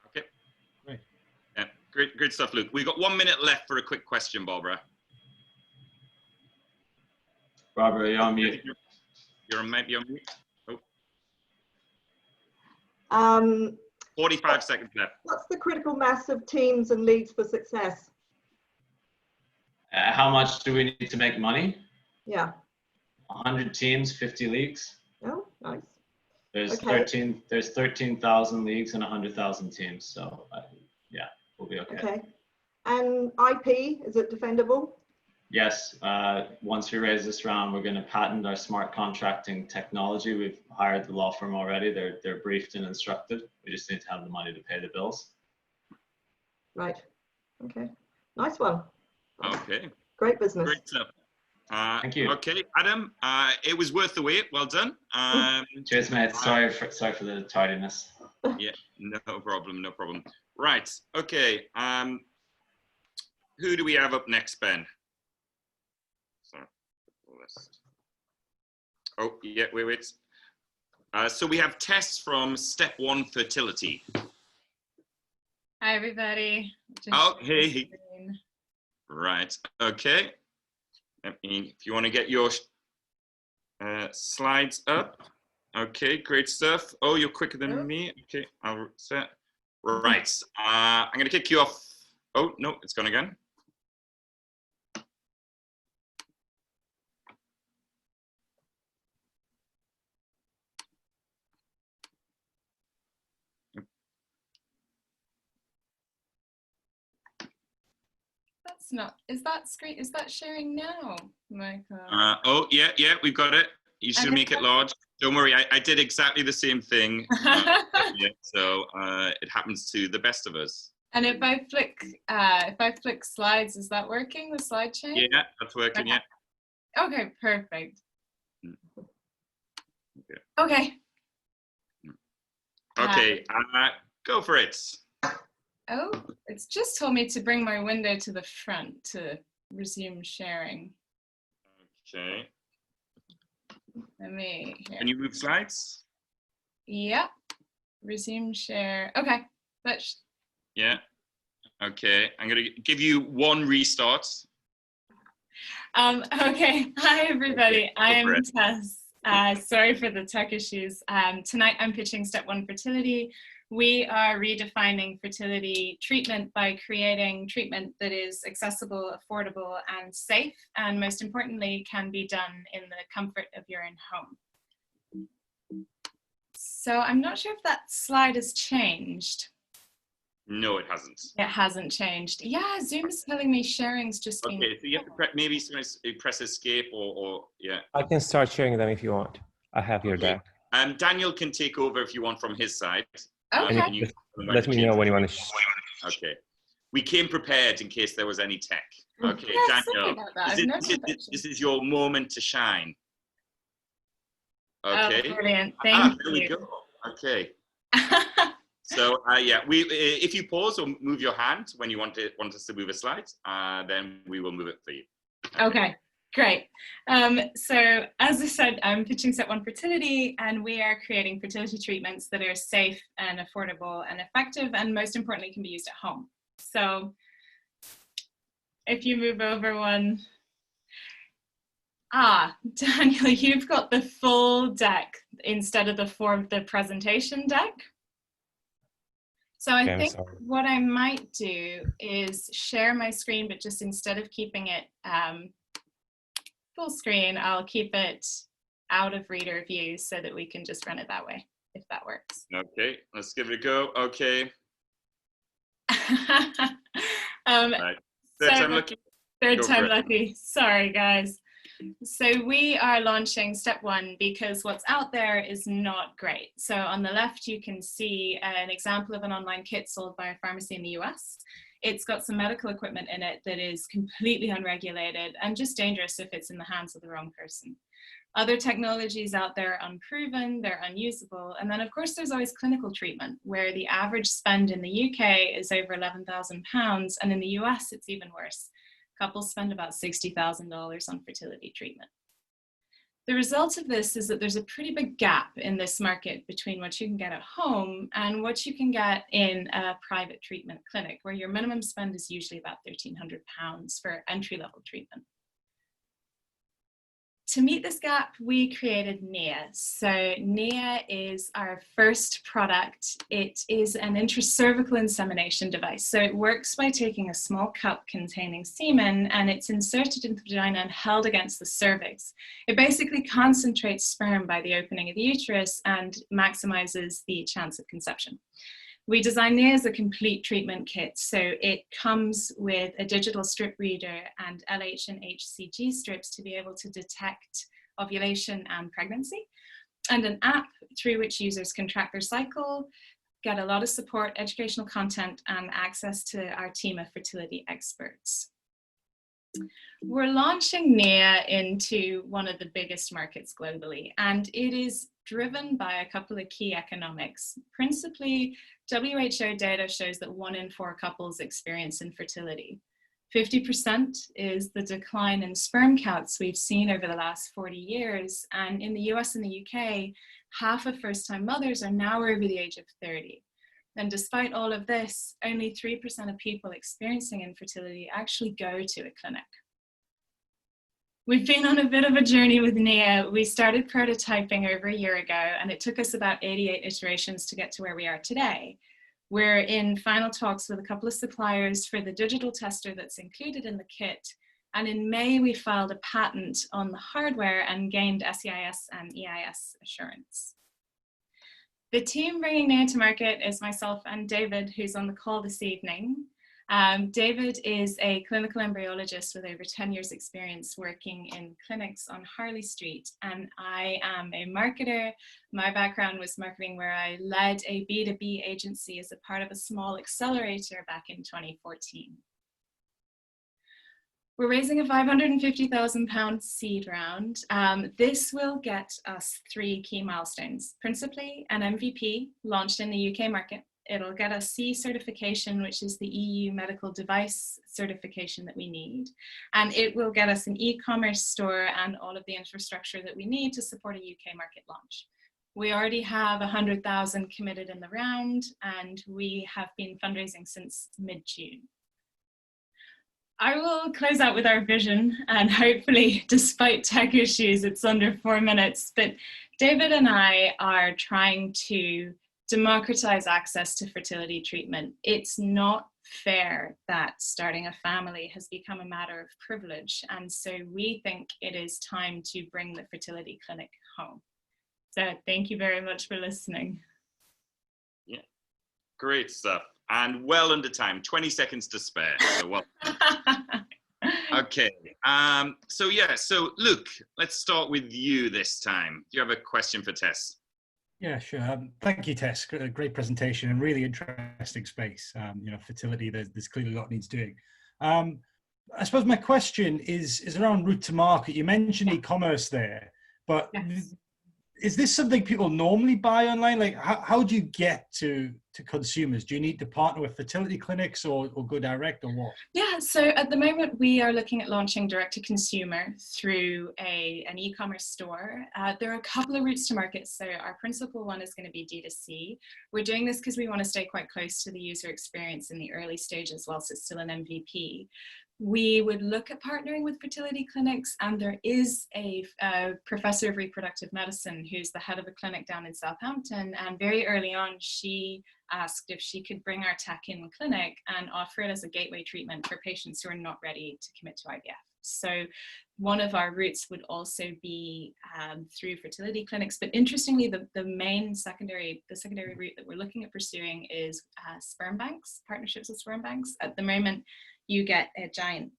Okay. Great. Yeah, great stuff, Luke. We've got 1 minute left for a quick question, Barbara. Barbara, you're on mute. You're on mute. 45 seconds left. What's the critical mass of teams and leagues for success? How much do we need to make money? Yeah. 100 teams, 50 leagues. Oh, nice. There's okay. There's 13,000 leagues and 100,000 teams. So yeah, we'll be okay. Okay. And IP, is it defendable? Yes. Once we raise this round, we're going to patent our smart contracting technology. We've hired the law firm already. They're briefed and instructed. We just need to have the money to pay the bills. Right. Okay. Nice one. Okay. Great business. Great stuff. Thank you. Okay, Adam. It was worth the wait. Well done. Cheers, mate. Sorry for the tardiness. Yeah. No problem. No problem. Right. Okay. Who do we have up next, Ben? Oh, yeah, wait. So we have Tess from Step 1 Fertility. Hi, everybody. Oh, hey. Right, okay. If you want to get your slides up. Okay, great stuff. Oh, you're quicker than me. Okay, I'll set. Right, I'm going to kick you off. Oh, no, it's gone again. Is that sharing now, Michael? Oh, yeah, we've got it. You should make it large. Don't worry, I did exactly the same thing. So it happens to the best of us. And if I flick slides, is that working, the slide chain? Yeah, that's working, okay. Yeah. Okay, perfect. Okay. Okay, go for it. Oh, it's just told me to bring my window to the front to resume sharing. Okay. Here. Can you move slides? Yeah. Resume share. Okay. Yeah. Okay. I'm going to give you one restart. Okay. Hi, everybody. Okay. I am Tess. Sorry for the tech issues. Tonight I'm pitching Step 1 Fertility. We are redefining fertility treatment by creating treatment that is accessible, affordable, and safe, and most importantly, can be done in the comfort of your own home. So I'm not sure if that slide has changed. No, it hasn't. It hasn't changed. Yeah, Zoom is telling me sharing's just been... Okay, so you have to maybe press escape or yeah. I can start sharing them if you want. I have your deck. Daniel can take over if you want from his side. Okay. Let me know when you want to. Okay. We came prepared in case there was any tech. Okay, yeah, Daniel, this is your moment to shine. Okay. Oh, brilliant. Thank there you. We go. Okay. So yeah, if you pause or move your hand when you want us to move a slide, then we will move it for you. Okay. Great. So as I said, I'm pitching Step 1 Fertility, and we are creating fertility treatments that are safe and affordable and effective, and most importantly, can be used at home. So if you move over one. Daniel, you've got the full deck instead of the presentation deck. So I think what I might do is share my screen, but just instead of keeping it full screen, I'll keep it out of reader view so that we can just run it that way, if that works. Okay, let's give it a go. Okay. Right. Third time lucky. Third time lucky. Sorry, guys. So we are launching Step 1 because what's out there is not great. So on the left, you can see an example of an online kit sold by a pharmacy in the US. It's got some medical equipment in it that is completely unregulated and just dangerous if it's in the hands of the wrong person. Other technologies out there are unproven, they're unusable. And then of course, there's always clinical treatment where the average spend in the UK is over £11,000, and in the US, it's even worse. Couples spend about $60,000 on fertility treatment. The result of this is that there's a pretty big gap in this market between what you can get at home and what you can get in a private treatment clinic, where your minimum spend is usually about £1,300 for entry-level treatment. To meet this gap, we created NIA. So NIA is our first product. It is an intracervical insemination device. So it works by taking a small cup containing semen, and it's inserted into the vagina and held against the cervix. It basically concentrates sperm by the opening of the uterus and maximizes the chance of conception. We designed NIA as a complete treatment kit. So it comes with a digital strip reader and LH and HCG strips to be able to detect ovulation and pregnancy, and an app through which users can track their cycle, get a lot of support, educational content, and access to our team of fertility experts. We're launching NIA into one of the biggest markets globally, and it is driven by a couple of key economics. Principally, WHO data shows that 1 in 4 couples experience infertility. 50% is the decline in sperm counts we've seen over the last 40 years. And in the US and the UK, half of first-time mothers are now over the age of 30. And despite all of this, only 3% of people experiencing infertility actually go to a clinic. We've been on a bit of a journey with NIA. We started prototyping over a year ago, and it took us about 88 iterations to get to where we are today. We're in final talks with a couple of suppliers for the digital tester that's included in the kit. And in May, we filed a patent on the hardware and gained SEIS and EIS assurance. The team bringing NIA to market is myself and David, who's on the call this evening. David is a clinical embryologist with over 10 years experience working in clinics on Harley Street, and I am a marketer. My background was marketing, where I led a B2B agency as a part of a small accelerator back in 2014. We're raising a £550,000 seed round. This will get us 3 key milestones. Principally, an MVP launched in the UK market. It'll get us CE certification, which is the EU medical device certification that we need. And it will get us an e-commerce store and all of the infrastructure that we need to support a UK market launch. We already have 100,000 committed in the round, and we have been fundraising since mid-June. I will close out with our vision, and hopefully, despite tech issues, it's under 4 minutes. But David and I are trying to democratize access to fertility treatment. It's not fair that starting a family has become a matter of privilege. And so we think it is time to bring the fertility clinic home. So thank you very much for listening. Yeah, great stuff. And well under time, 20 seconds to spare. So well. Okay, so Luke, let's start with you this time. Do you have a question for Tess? Yeah, sure. Thank you, Tess. Great presentation and really interesting space. Fertility, there's clearly a lot needs doing. I suppose my question is around route to market. You mentioned e-commerce there, but yes. is this something people normally buy online? Like, how do you get to consumers? Do you need to partner with fertility clinics or go direct, or what? Yeah, so at the moment we are looking at launching direct to consumer through an e-commerce store. There are a couple of routes to market. So our principal one is going to be D2C. We're doing this because we want to stay quite close to the user experience in the early stages whilst it's still an MVP. We would look at partnering with fertility clinics, and there is a professor of reproductive medicine who's the head of a clinic down in Southampton, and very early on she asked if she could bring our tech in clinic and offer it as a gateway treatment for patients who are not ready to commit to IVF. So one of our routes would also be through fertility clinics, but interestingly the main secondary route that we're looking at pursuing is sperm banks, partnerships with sperm banks. At the moment you get a giant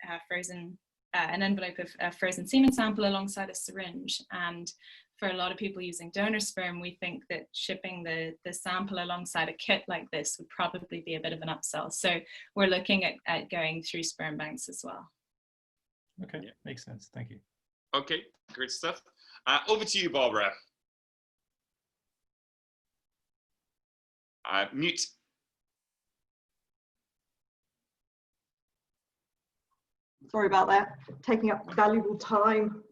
an envelope of frozen semen sample alongside a syringe, and for a lot of people using donor sperm, we think that shipping the sample alongside a kit like this would probably be a bit of an upsell. So we're looking at going through sperm banks as well. Okay, yeah. Makes sense. Thank you. Okay, great stuff. Over to you, Barbara. Mute. Sorry about that, taking up valuable time.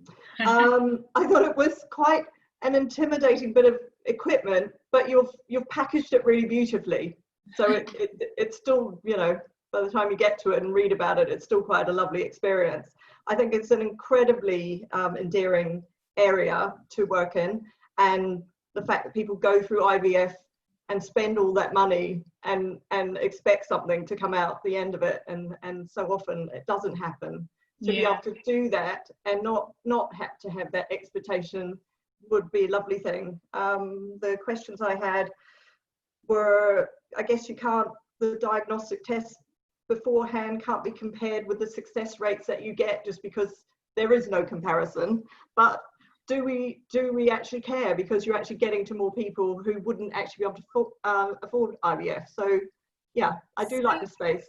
I thought it was quite an intimidating bit of equipment, but you've packaged it really beautifully. So it's still, you know, by the time you get to it and read about it, it's still quite a lovely experience. I think it's an incredibly endearing area to work in, and the fact that people go through IVF and spend all that money and expect something to come out the end of it, and so often it doesn't happen. To be able to do that and not have to have that expectation would be a lovely thing. The questions I had were, I guess the diagnostic tests beforehand can't be compared with the success rates that you get, just because there is no comparison. But do we actually care, because you're actually getting to more people who wouldn't actually be able to afford IVF? So yeah, I do like the space.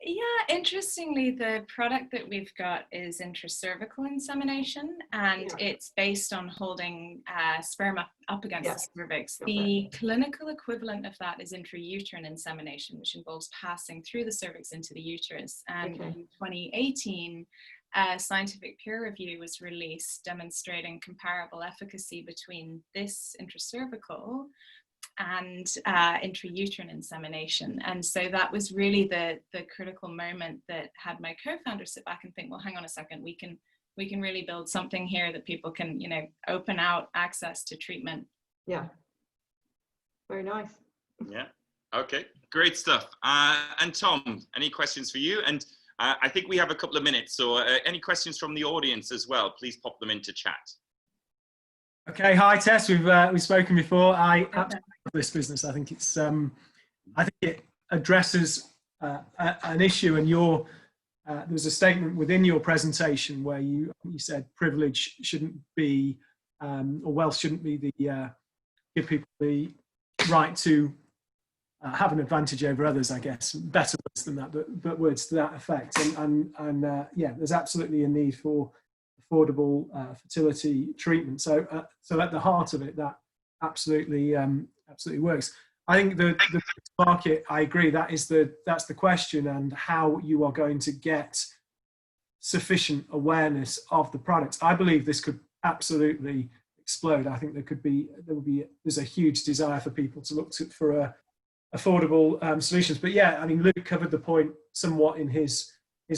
Yeah, interestingly, the product that we've got is intracervical insemination, and it's based on holding sperm up against the cervix. The clinical equivalent of that is intrauterine insemination, which involves passing through the cervix into the uterus. And in 2018, a scientific peer review was released demonstrating comparable efficacy between this intracervical and intrauterine insemination. And so that was really the critical moment that had my co-founder sit back and think, well, hang on a second, we can really build something here that people can, you know, open out access to treatment. Yeah, very nice. Yeah, okay, great stuff. And Tom, any questions for you? And I think we have a couple of minutes, so any questions from the audience as well, please pop them into chat. Okay, hi Tess. We've spoken before. I absolutely love this business. I think it's I think it addresses an issue, and there was a statement within your presentation where you said privilege shouldn't be or wealth shouldn't be the give people the right to have an advantage over others. I guess better words than that, but words to that effect. And yeah, there's absolutely a need for affordable fertility treatment. So at the heart of it, that absolutely works. I think the market, I agree, that's the question, and how you are going to get sufficient awareness of the products. I believe this could absolutely explode. I think there's a huge desire for people to look for affordable solutions. But yeah, I mean, Luke covered the point somewhat in his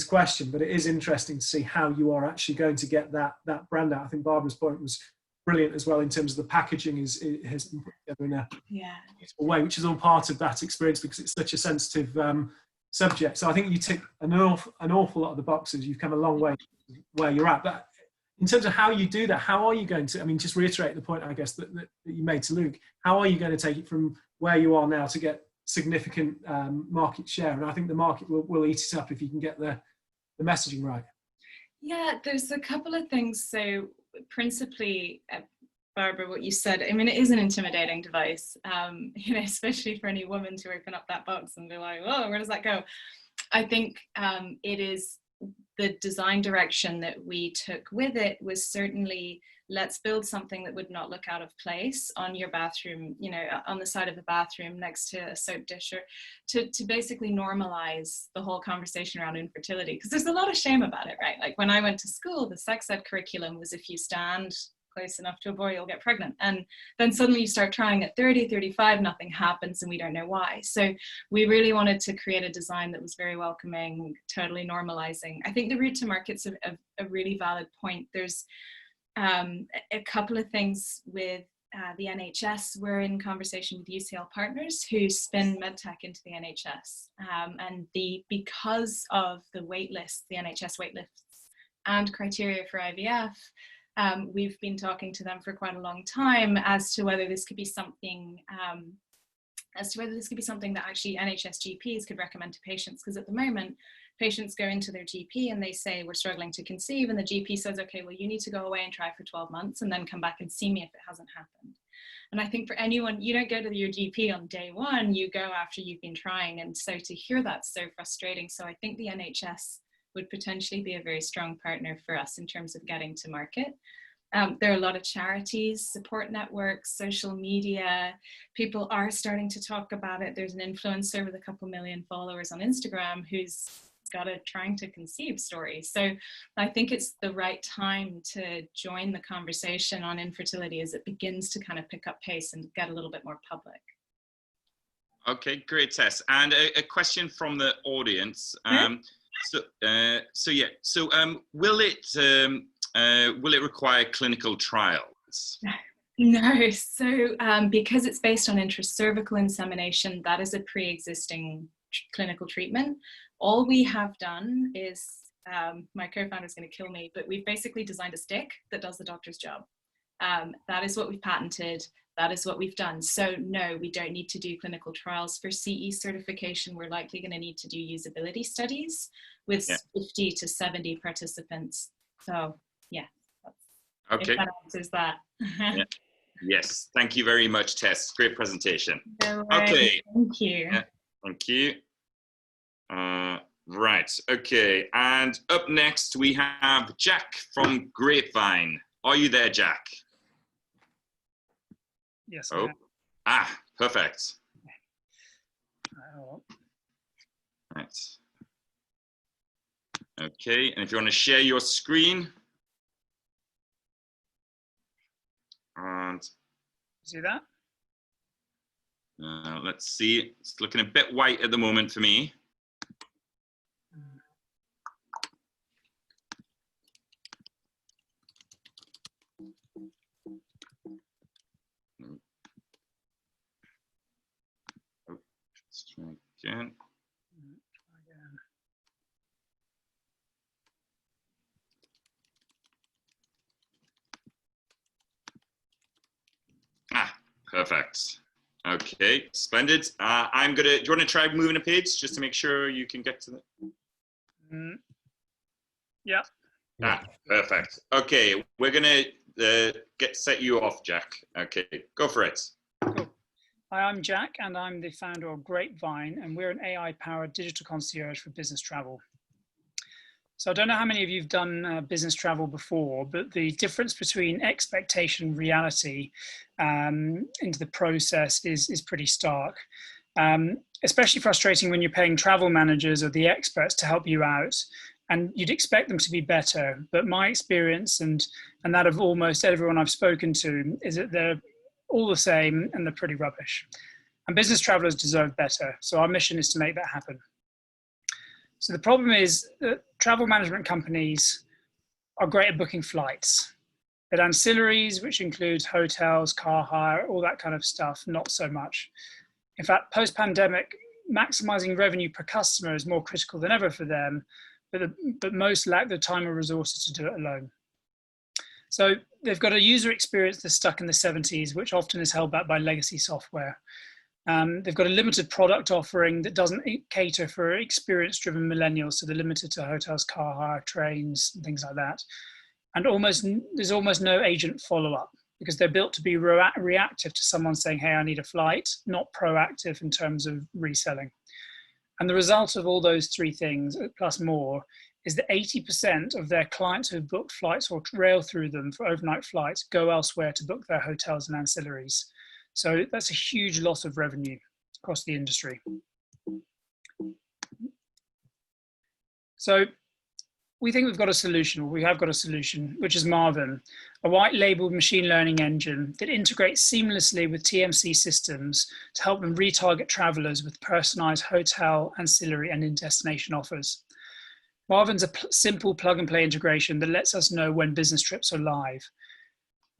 question, but it is interesting to see how you are actually going to get that brand out. I think Barbara's point was brilliant as well, in terms of the packaging has been put together in a beautiful way, which is all part of that experience, because it's such a sensitive subject. So I think you tick an awful lot of the boxes. You've come a long way where you're at. But in terms of how you do that, how are you going to, I mean, just reiterate the point, I guess, that you made to Luke, how are you going to take it from where you are now to get significant market share? And I think the market will eat it up if you can get the messaging right. Yeah, there's a couple of things. So principally, Barbara, what you said, I mean, it is an intimidating device, you know, especially for any woman to open up that box and be like, oh, where does that go? I think it is the design direction that we took with it was certainly, let's build something that would not look out of place on your bathroom, you know, on the side of the bathroom next to a soap dish, or to basically normalize the whole conversation around infertility. Because there's a lot of shame about it, right? Like when I went to school, the sex ed curriculum was if you stand close enough to a boy, you'll get pregnant. And then suddenly you start trying at 30, 35, nothing happens, and we don't know why. So we really wanted to create a design that was very welcoming, totally normalizing. I think the route to market's a really valid point. There's a couple of things with the NHS. We're in conversation with UCL partners who spin medtech into the NHS. And because of the wait list, the NHS wait lists and criteria for IVF, we've been talking to them for quite a long time as to whether this could be something that actually NHS GPs could recommend to patients. Because at the moment, patients go into their GP and they say, we're struggling to conceive. And the GP says, okay, well, you need to go away and try for 12 months and then come back and see me if it hasn't happened. And I think for anyone, you don't go to your GP on day one, you go after you've been trying. And so to hear that's so frustrating. So I think the NHS would potentially be a very strong partner for us in terms of getting to market. There are a lot of charities, support networks, social media. People are starting to talk about it. There's an influencer with a couple million followers on Instagram who's got a trying to conceive story. So I think it's the right time to join the conversation on infertility as it begins to kind of pick up pace and get a little bit more public. Okay, great, Tess. And a question from the audience. Will it require clinical trials? No. So because it's based on intracervical insemination, that is a pre-existing clinical treatment. All we have done is, my co-founder is going to kill me, but we've basically designed a stick that does the doctor's job. That is what we've patented. That is what we've done. So no, we don't need to do clinical trials. For CE certification, we're likely going to need to do usability studies with 50 to 70 participants. So yeah. Okay. If that answers that. Yeah. Yes. Thank you very much, Tess. Great presentation. No worries. Okay. Thank you. Yeah. Thank you. Right. Okay. And up next we have Jack from Grapevine. Are you there, Jack? Yes. Oh. Ah, perfect. Right. Okay. And if you want to share your screen. And see that? Let's see. It's looking a bit white at the moment for me. Oh, let's try again. Ah, perfect. Okay, splendid. Do you want to try moving a page just to make sure you can get to the... Yeah. Ah, perfect. Okay, we're gonna set you off, Jack. Okay, go for it. Cool. Hi, I'm Jack, and I'm the founder of Grapevine, and we're an AI-powered digital concierge for business travel. So I don't know how many of you have done business travel before, but the difference between expectation and reality into the process is pretty stark. Especially frustrating when you're paying travel managers or the experts to help you out, and you'd expect them to be better. But my experience and that of almost everyone I've spoken to is that they're all the same and they're pretty rubbish. And business travelers deserve better. So our mission is to make that happen. So the problem is that travel management companies are great at booking flights, but ancillaries, which includes hotels, car hire, all that kind of stuff, not so much. In fact, post-pandemic, maximizing revenue per customer is more critical than ever for them, but most lack the time or resources to do it alone. So they've got a user experience that's stuck in the 70s, which often is held back by legacy software. They've got a limited product offering that doesn't cater for experience-driven millennials, so they're limited to hotels, car hire, trains, and things like that. And there's almost no agent follow-up because they're built to be reactive to someone saying, hey, I need a flight, not proactive in terms of reselling. And the result of all those three things, plus more, is that 80% of their clients who have booked flights or rail through them for overnight flights go elsewhere to book their hotels and ancillaries. So that's a huge loss of revenue across the industry. So we think we've got a solution, or we have got a solution, which is Marvin, a white labeled machine learning engine that integrates seamlessly with TMC systems to help them retarget travelers with personalized hotel, ancillary, and in-destination offers. Marvin's a simple plug and play integration that lets us know when business trips are live.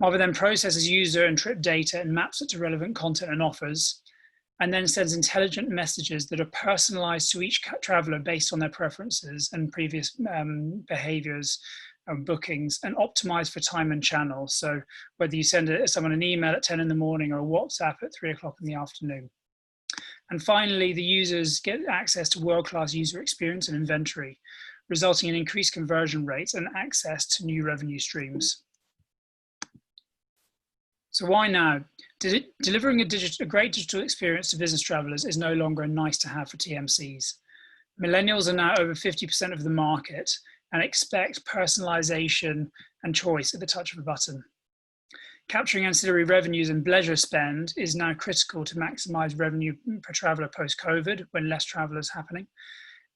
Marvin then processes user and trip data and maps it to relevant content and offers, and then sends intelligent messages that are personalized to each traveler based on their preferences and previous behaviors and bookings, and optimized for time and channel. So whether you send someone an email at 10 in the morning or a WhatsApp at 3 o'clock in the afternoon. And finally, the users get access to world-class user experience and inventory, resulting in increased conversion rates and access to new revenue streams. So why now? Delivering a great digital experience to business travelers is no longer a nice to have for TMCs. Millennials are now over 50% of the market and expect personalization and choice at the touch of a button. Capturing ancillary revenues and leisure spend is now critical to maximize revenue per traveler post-COVID when less travel is happening.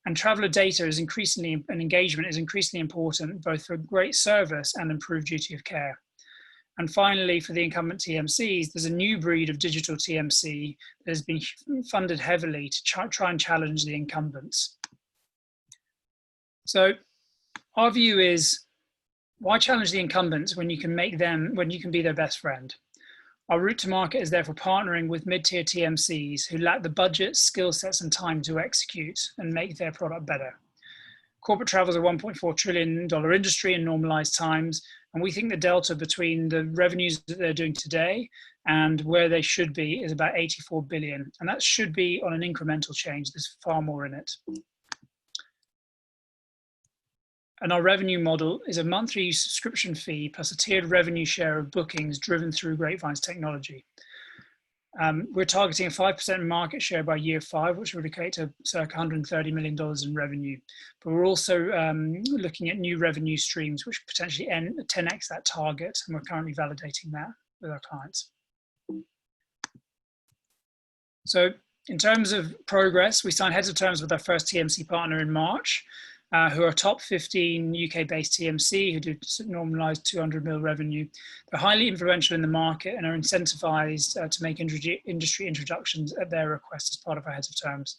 And traveler data is increasingly, and engagement is increasingly important, both for great service and improved duty of care. And finally, for the incumbent TMCs, there's a new breed of digital TMC that has been funded heavily to try and challenge the incumbents. So our view is, why challenge the incumbents when you can be their best friend? Our route to market is therefore partnering with mid-tier TMCs who lack the budget, skill sets, and time to execute and make their product better. Corporate travel is a $1.4 trillion industry in normalized times, and we think the delta between the revenues that they're doing today and where they should be is about 84 billion. And that should be on an incremental change. There's far more in it. And our revenue model is a monthly subscription fee plus a tiered revenue share of bookings driven through Grapevine's technology. We're targeting a 5% market share by year 5, which would equate to circa $130 million in revenue. But we're also looking at new revenue streams, which potentially 10x that target, and we're currently validating that with our clients. So in terms of progress, we signed heads of terms with our first TMC partner in March, who are a top 15 UK-based TMC who do normalized 200 mil revenue. They're highly influential in the market and are incentivized to make industry introductions at their request as part of our heads of terms.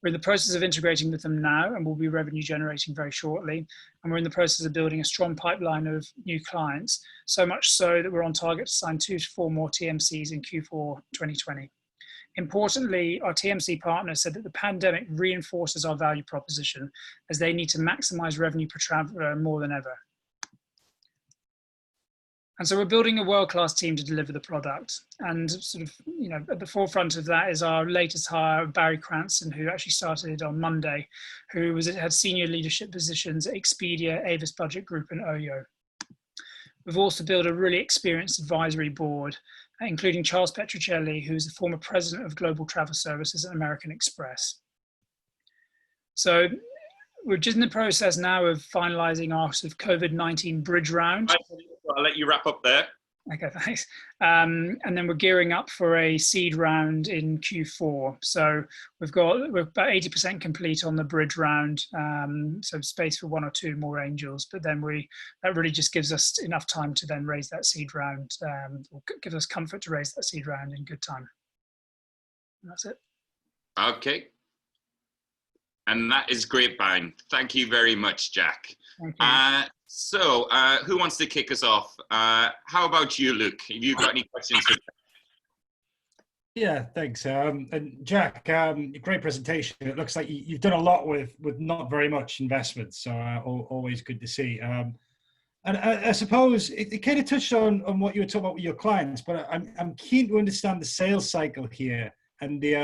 We're in the process of integrating with them now and will be revenue generating very shortly. And we're in the process of building a strong pipeline of new clients, so much so that we're on target to sign 2 to 4 more TMCs in Q4 2020. Importantly, our TMC partners said that the pandemic reinforces our value proposition as they need to maximize revenue per traveler more than ever. And so we're building a world-class team to deliver the product. And sort of, at the forefront of that is our latest hire, Barry Cranston, who actually started on Monday, who had senior leadership positions at Expedia, Avis Budget Group, and Oyo. We've also built a really experienced advisory board, including Charles Petruccelli, who's the former president of Global Travel Services at American Express. So we're just in the process now of finalizing our sort of COVID-19 bridge round. I'll let you wrap up there. Okay, thanks. And then we're gearing up for a seed round in Q4. So we're about 80% complete on the bridge round. So space for 1 or 2 more angels, but then that really just gives us enough time to then raise that seed round, or gives us comfort to raise that seed round in good time. And that's it. Okay. And that is Grapevine. Thank you very much, Jack. Thank you. So who wants to kick us off? How about you, Luke? Have you got any questions? Yeah, thanks. And Jack, great presentation. It looks like you've done a lot with not very much investment, so always good to see. And I suppose it kind of touched on what you were talking about with your clients, but I'm keen to understand the sales cycle here and the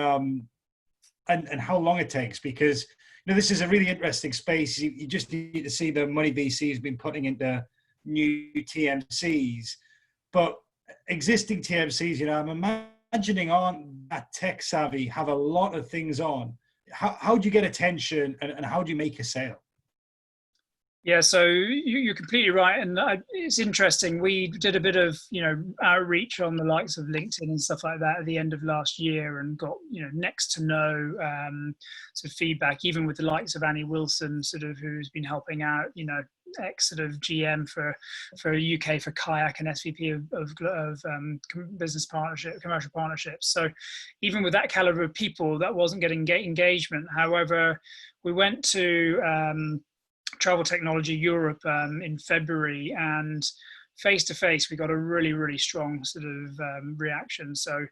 and how long it takes, because this is a really interesting space. You just need to see the money VC's been putting into new TMCs, but existing TMCs, I'm imagining aren't that tech savvy, have a lot of things on. How do you get attention and how do you make a sale? Yeah, so you're completely right, and it's interesting. We did a bit of outreach on the likes of LinkedIn and stuff like that at the end of last year, and got next to no sort of feedback, even with the likes of Annie Wilson, sort of who's been helping out, ex sort of GM for UK for Kayak and SVP of business partnership, commercial partnerships. So even with that caliber of people, that wasn't getting engagement. However, we went to Travel Technology Europe in February, and face to face we got a really strong sort of reaction. So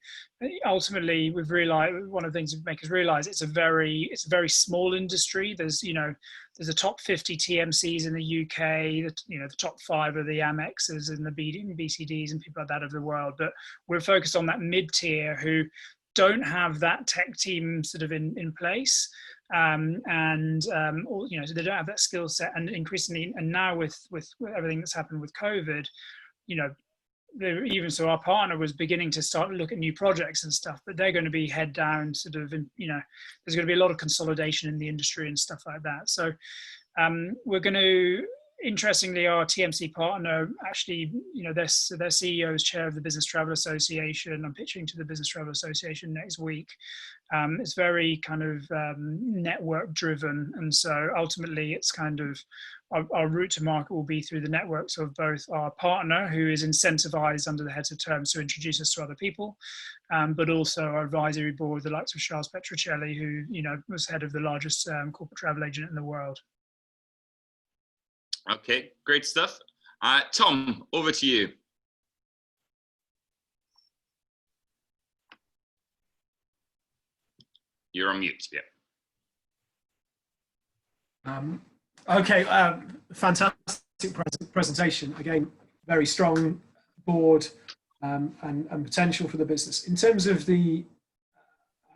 ultimately we've realized, one of the things that make us realize it's a very small industry. There's there's a top 50 TMCs in the UK, the top 5 are the Amexes and the BCDs and people like that of the world, but we're focused on that mid-tier who don't have that tech team sort of in place. So they don't have that skill set, and increasingly, and now with everything that's happened with COVID, even so our partner was beginning to start to look at new projects and stuff, but they're going to be head down sort of, there's going to be a lot of consolidation in the industry and stuff like that. So we're going to, interestingly, our TMC partner, actually, their CEO is chair of the Business Travel Association. I'm pitching to the Business Travel Association next week. It's very kind of network driven. And so ultimately it's kind of our route to market will be through the networks of both our partner, who is incentivized under the heads of terms to introduce us to other people, but also our advisory board, the likes of Charles Petrocelli, who, was head of the largest corporate travel agent in the world. Okay, great stuff. Tom, over to you. You're on mute, yeah. Okay, fantastic presentation. Again, very strong board and potential for the business. In terms of the,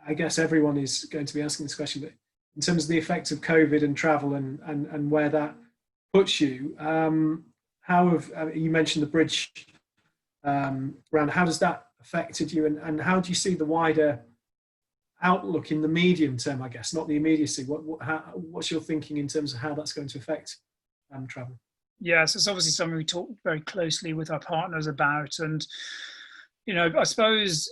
I guess everyone is going to be asking this question, but in terms of the effect of COVID and travel and where that puts you, how have, you mentioned the bridge round, how does that affected you, and how do you see the wider outlook in the medium term, I guess, not the immediacy? What's your thinking in terms of how that's going to affect travel? Yes, it's obviously something we talk very closely with our partners about, and I suppose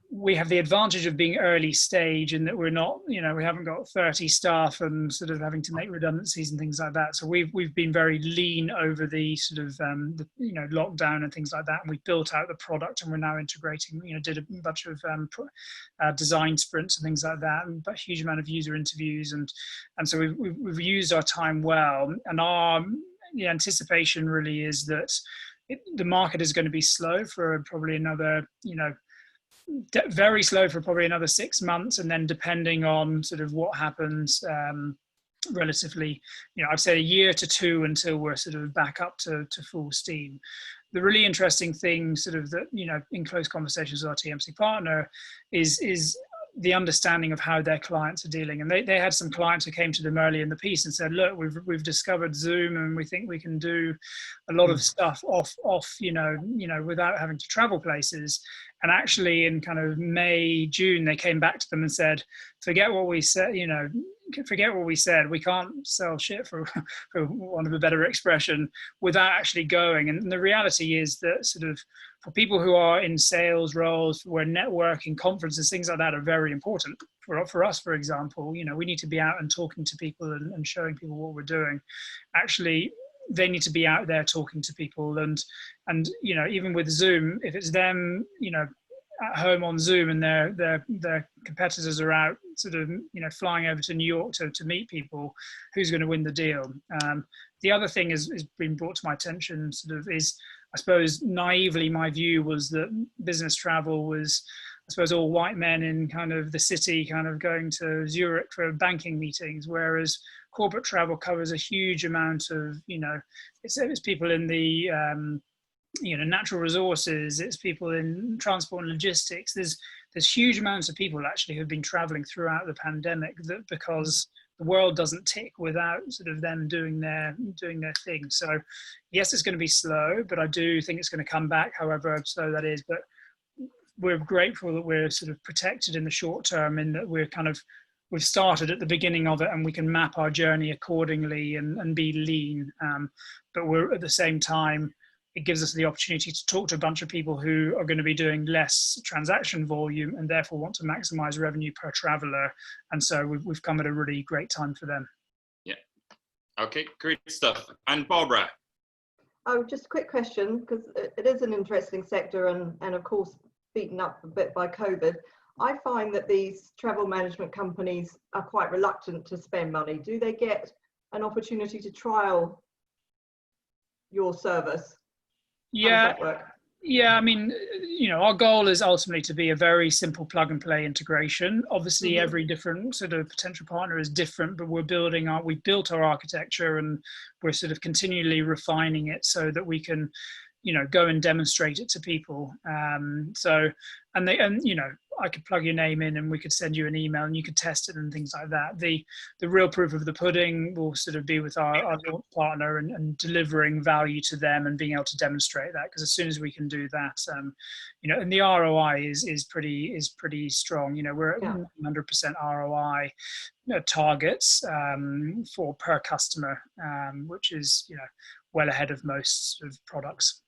we have the advantage of being early stage in that we're not, we haven't got 30 staff and sort of having to make redundancies and things like that. So we've been very lean over the sort of, lockdown and things like that. And we built out the product, and we're now integrating, did a bunch of design sprints and things like that, and a huge amount of user interviews. And so we've used our time well. And the anticipation really is that the market is going to be slow for probably another, very slow for probably another 6 months, and then depending on sort of what happens, relatively, I'd say a year to 2 until we're sort of back up to full steam. The really interesting thing, sort of that, in close conversations with our TMC partner, is the understanding of how their clients are dealing. And they had some clients who came to them early in the piece and said, look, we've discovered Zoom, and we think we can do a lot of stuff off without having to travel places. And actually in kind of May, June, they came back to them and said, forget what we said, we can't sell shit, for want of a better expression, without actually going. And the reality is that sort of for people who are in sales roles, where networking, conferences, things like that are very important. For us, for example, we need to be out and talking to people and showing people what we're doing. Actually, they need to be out there talking to people, and even with Zoom, if it's them at home on Zoom and their competitors are out sort of flying over to New York to meet people, who's going to win the deal? The other thing is been brought to my attention sort of is, I suppose naively, my view was that business travel was, I suppose, all white men in kind of the city, kind of going to Zurich for banking meetings, whereas corporate travel covers a huge amount of, it's people in the, natural resources, it's people in transport and logistics. There's huge amounts of people actually who've been traveling throughout the pandemic, that because the world doesn't tick without sort of them doing their thing. So yes, it's going to be slow, but I do think it's going to come back, however slow that is. But we're grateful that we're sort of protected in the short term, in that we're kind of we've started at the beginning of it, and we can map our journey accordingly and be lean. But we're at the same time, it gives us the opportunity to talk to a bunch of people who are going to be doing less transaction volume and therefore want to maximize revenue per traveler. And so we've come at a really great time for them. Yeah. Okay, great stuff. And Barbara. Oh, just a quick question, because it is an interesting sector and of course beaten up a bit by COVID. I find that these travel management companies are quite reluctant to spend money. Do they get an opportunity to trial your service? How does that work? Yeah, I mean, our goal is ultimately to be a very simple plug and play integration. Obviously, every different sort of potential partner is different, but we built our architecture, and we're sort of continually refining it so that we can, go and demonstrate it to people. I could plug your name in and we could send you an email and you could test it and things like that. The real proof of the pudding will sort of be with our launch partner and delivering value to them and being able to demonstrate that, because as soon as we can do that, and the ROI is pretty strong. We're at 100% ROI targets for per customer, which is well ahead of most sort of products.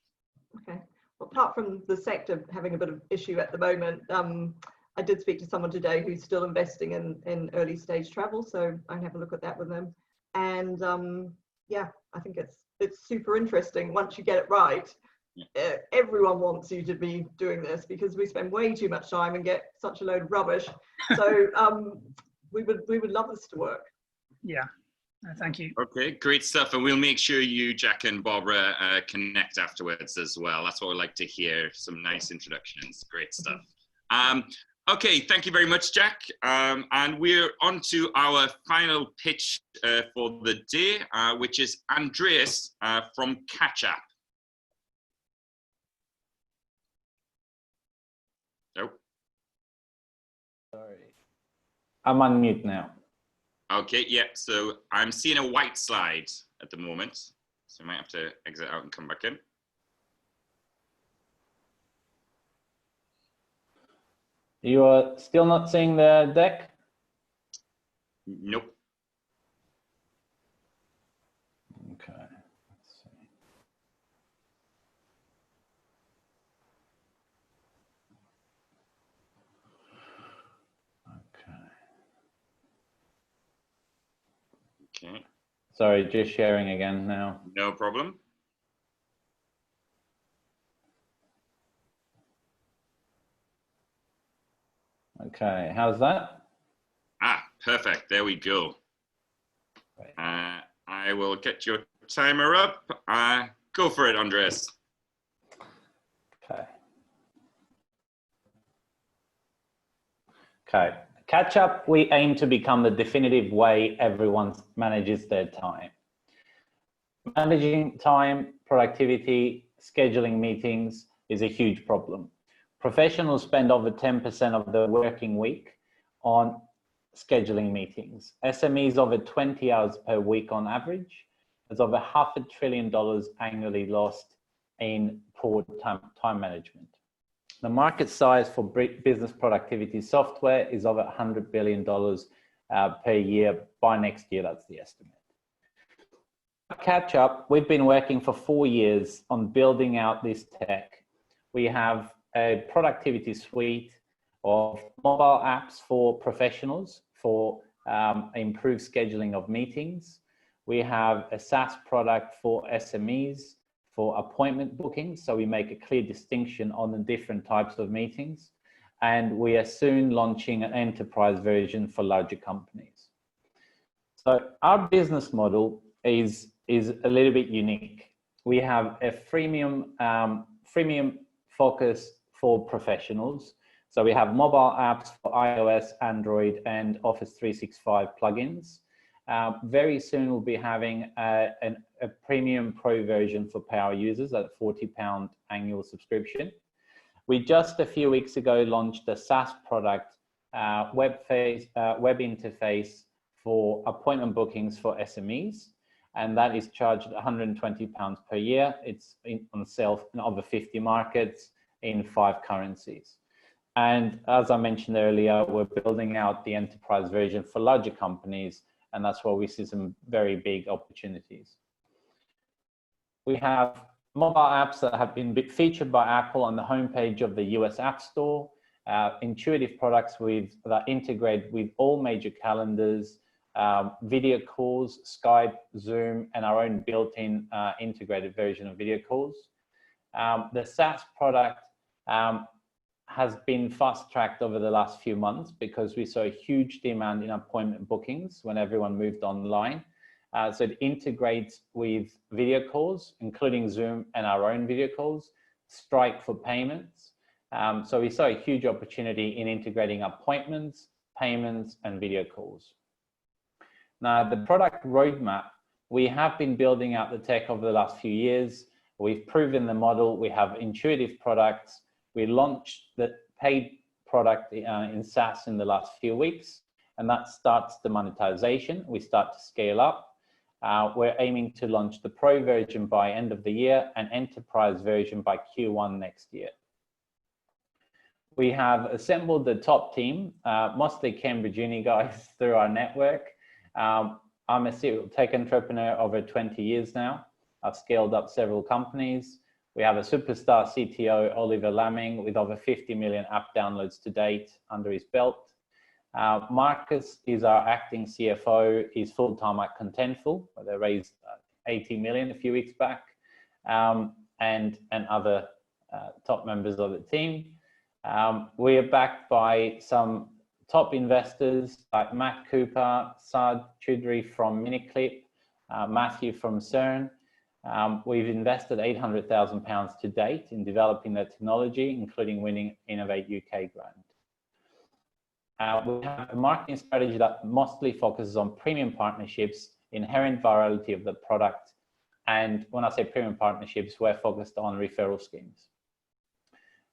Okay. Well, apart from the sector having a bit of issue at the moment, I did speak to someone today who's still investing in early stage travel, so I can have a look at that with them. And I think it's super interesting once you get it right. Everyone wants you to be doing this because we spend way too much time and get such a load of rubbish. So we would love this to work. Yeah. Thank you. Okay, great stuff. And we'll make sure you, Jack and Barbara, connect afterwards as well. That's what we like to hear. Some nice introductions. Great stuff. Okay, thank you very much, Jack. And we're on to our final pitch for the day, which is Andreas from Catch App. Nope. Sorry. I'm on mute now. Okay, yeah, so I'm seeing a white slide at the moment, so I might have to exit out and come back in. You are still not seeing the deck? Nope. Okay, let's see. Okay. Sorry, just sharing again now. No problem. Okay, how's that? Ah, perfect. There we go. Right. I will get your timer up. Go for it, Andreas. Okay. Okay. Catch Up, we aim to become the definitive way everyone manages their time. Managing time, productivity, scheduling meetings is a huge problem. Professionals spend over 10% of their working week on scheduling meetings. SMEs over 20 hours per week on average. There's over $500 billion annually lost in poor time management. The market size for business productivity software is over $100 billion per year. By next year, that's the estimate. Catch Up, we've been working for 4 years on building out this tech. We have a productivity suite of mobile apps for professionals for improved scheduling of meetings. We have a SaaS product for SMEs for appointment booking, so we make a clear distinction on the different types of meetings. And we are soon launching an enterprise version for larger companies. So our business model is a little bit unique. We have a freemium focus for professionals. So we have mobile apps for iOS, Android, and Office 365 plugins. Very soon we'll be having a premium pro version for power users at £40 annual subscription. We just a few weeks ago launched a SaaS product, web interface for appointment bookings for SMEs, and that is charged at £120 per year. It's on sale in over 50 markets in 5 currencies. And as I mentioned earlier, we're building out the enterprise version for larger companies, and that's where we see some very big opportunities. We have mobile apps that have been featured by Apple on the homepage of the US App Store, intuitive products that integrate with all major calendars, video calls, Skype, Zoom, and our own built-in integrated version of video calls. The SaaS product has been fast-tracked over the last few months because we saw a huge demand in appointment bookings when everyone moved online. So it integrates with video calls, including Zoom and our own video calls, Stripe for payments. So we saw a huge opportunity in integrating appointments, payments, and video calls. Now, the product roadmap, we have been building out the tech over the last few years. We've proven the model. We have intuitive products. We launched the paid product in SaaS in the last few weeks, and that starts the monetization. We start to scale up. We're aiming to launch the Pro version by end of the year and Enterprise version by Q1 next year. We have assembled the top team, mostly Cambridge Uni guys through our network. I'm a serial tech entrepreneur over 20 years now. I've scaled up several companies. We have a superstar CTO, Oliver Lamming, with over 50 million app downloads to date under his belt. Marcus is our acting CFO. He's full-time at Contentful, where they raised 80 million a few weeks back, and other top members of the team. We are backed by some top investors like Matt Cooper, Saad Choudhury from Miniclip, Matthew from CERN. We've invested £800,000 to date in developing the technology, including winning Innovate UK grant. We have a marketing strategy that mostly focuses on premium partnerships, inherent virality of the product, and when I say premium partnerships, we're focused on referral schemes.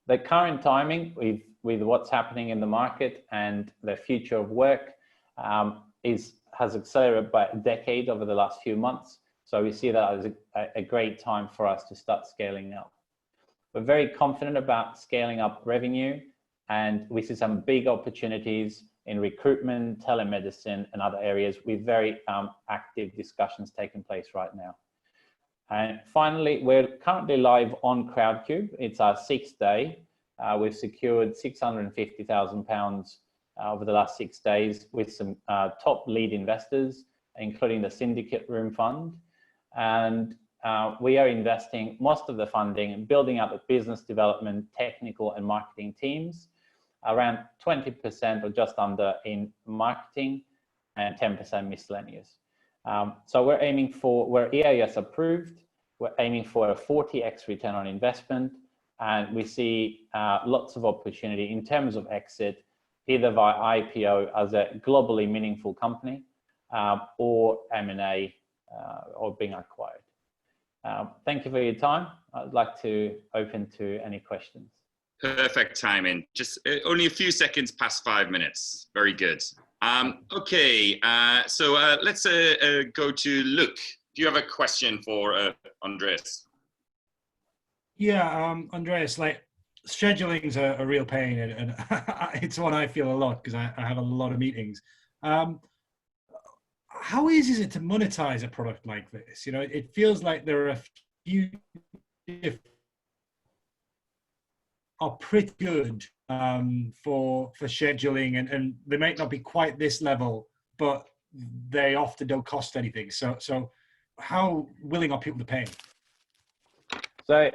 The current timing with what's happening in the market and the future of work has accelerated by a decade over the last few months. So we see that as a great time for us to start scaling up. We're very confident about scaling up revenue, and we see some big opportunities in recruitment, telemedicine, and other areas with very active discussions taking place right now. And finally, we're currently live on Crowdcube. It's our 6th day. We've secured £650,000 over the last 6 days with some top lead investors, including the Syndicate Room Fund. And we are investing most of the funding and building out the business development, technical and marketing teams, around 20% or just under in marketing and 10% miscellaneous. So we're EIS approved. We're aiming for a 40x return on investment. And we see lots of opportunity in terms of exit, either via IPO as a globally meaningful company or M&A or being acquired. Thank you for your time. I'd like to open to any questions. Perfect timing. Just only a few seconds past 5 minutes. Very good. Okay, so let's go to Luke. Do you have a question for Andreas? Yeah, Andreas, like scheduling's a real pain, and it's one I feel a lot because I have a lot of meetings. How easy is it to monetize a product like this? You know, it feels like there are a few are pretty good for scheduling, and they might not be quite this level, but they often don't cost anything. So how willing are people to pay? So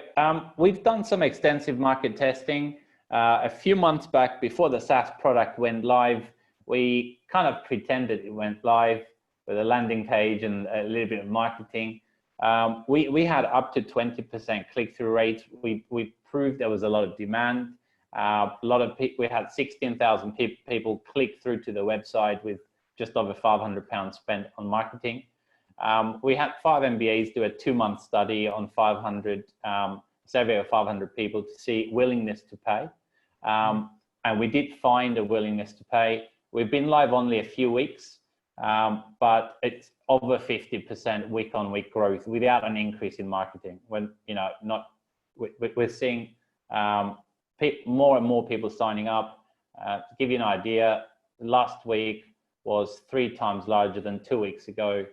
we've done some extensive market testing. A few months back, before the SaaS product went live, we kind of pretended it went live with a landing page and a little bit of marketing. We had up to 20% click-through rate. We proved there was a lot of demand. We had 16,000 people click through to the website with just over £500 spent on marketing. We had 5 MBAs do a 2-month study on 500, survey of 500 people to see willingness to pay. And we did find a willingness to pay. We've been live only a few weeks, but it's over 50% week-on-week growth without an increase in marketing. When, you know, we're seeing more and more people signing up. To give you an idea, last week was 3 times larger than 2 weeks ago.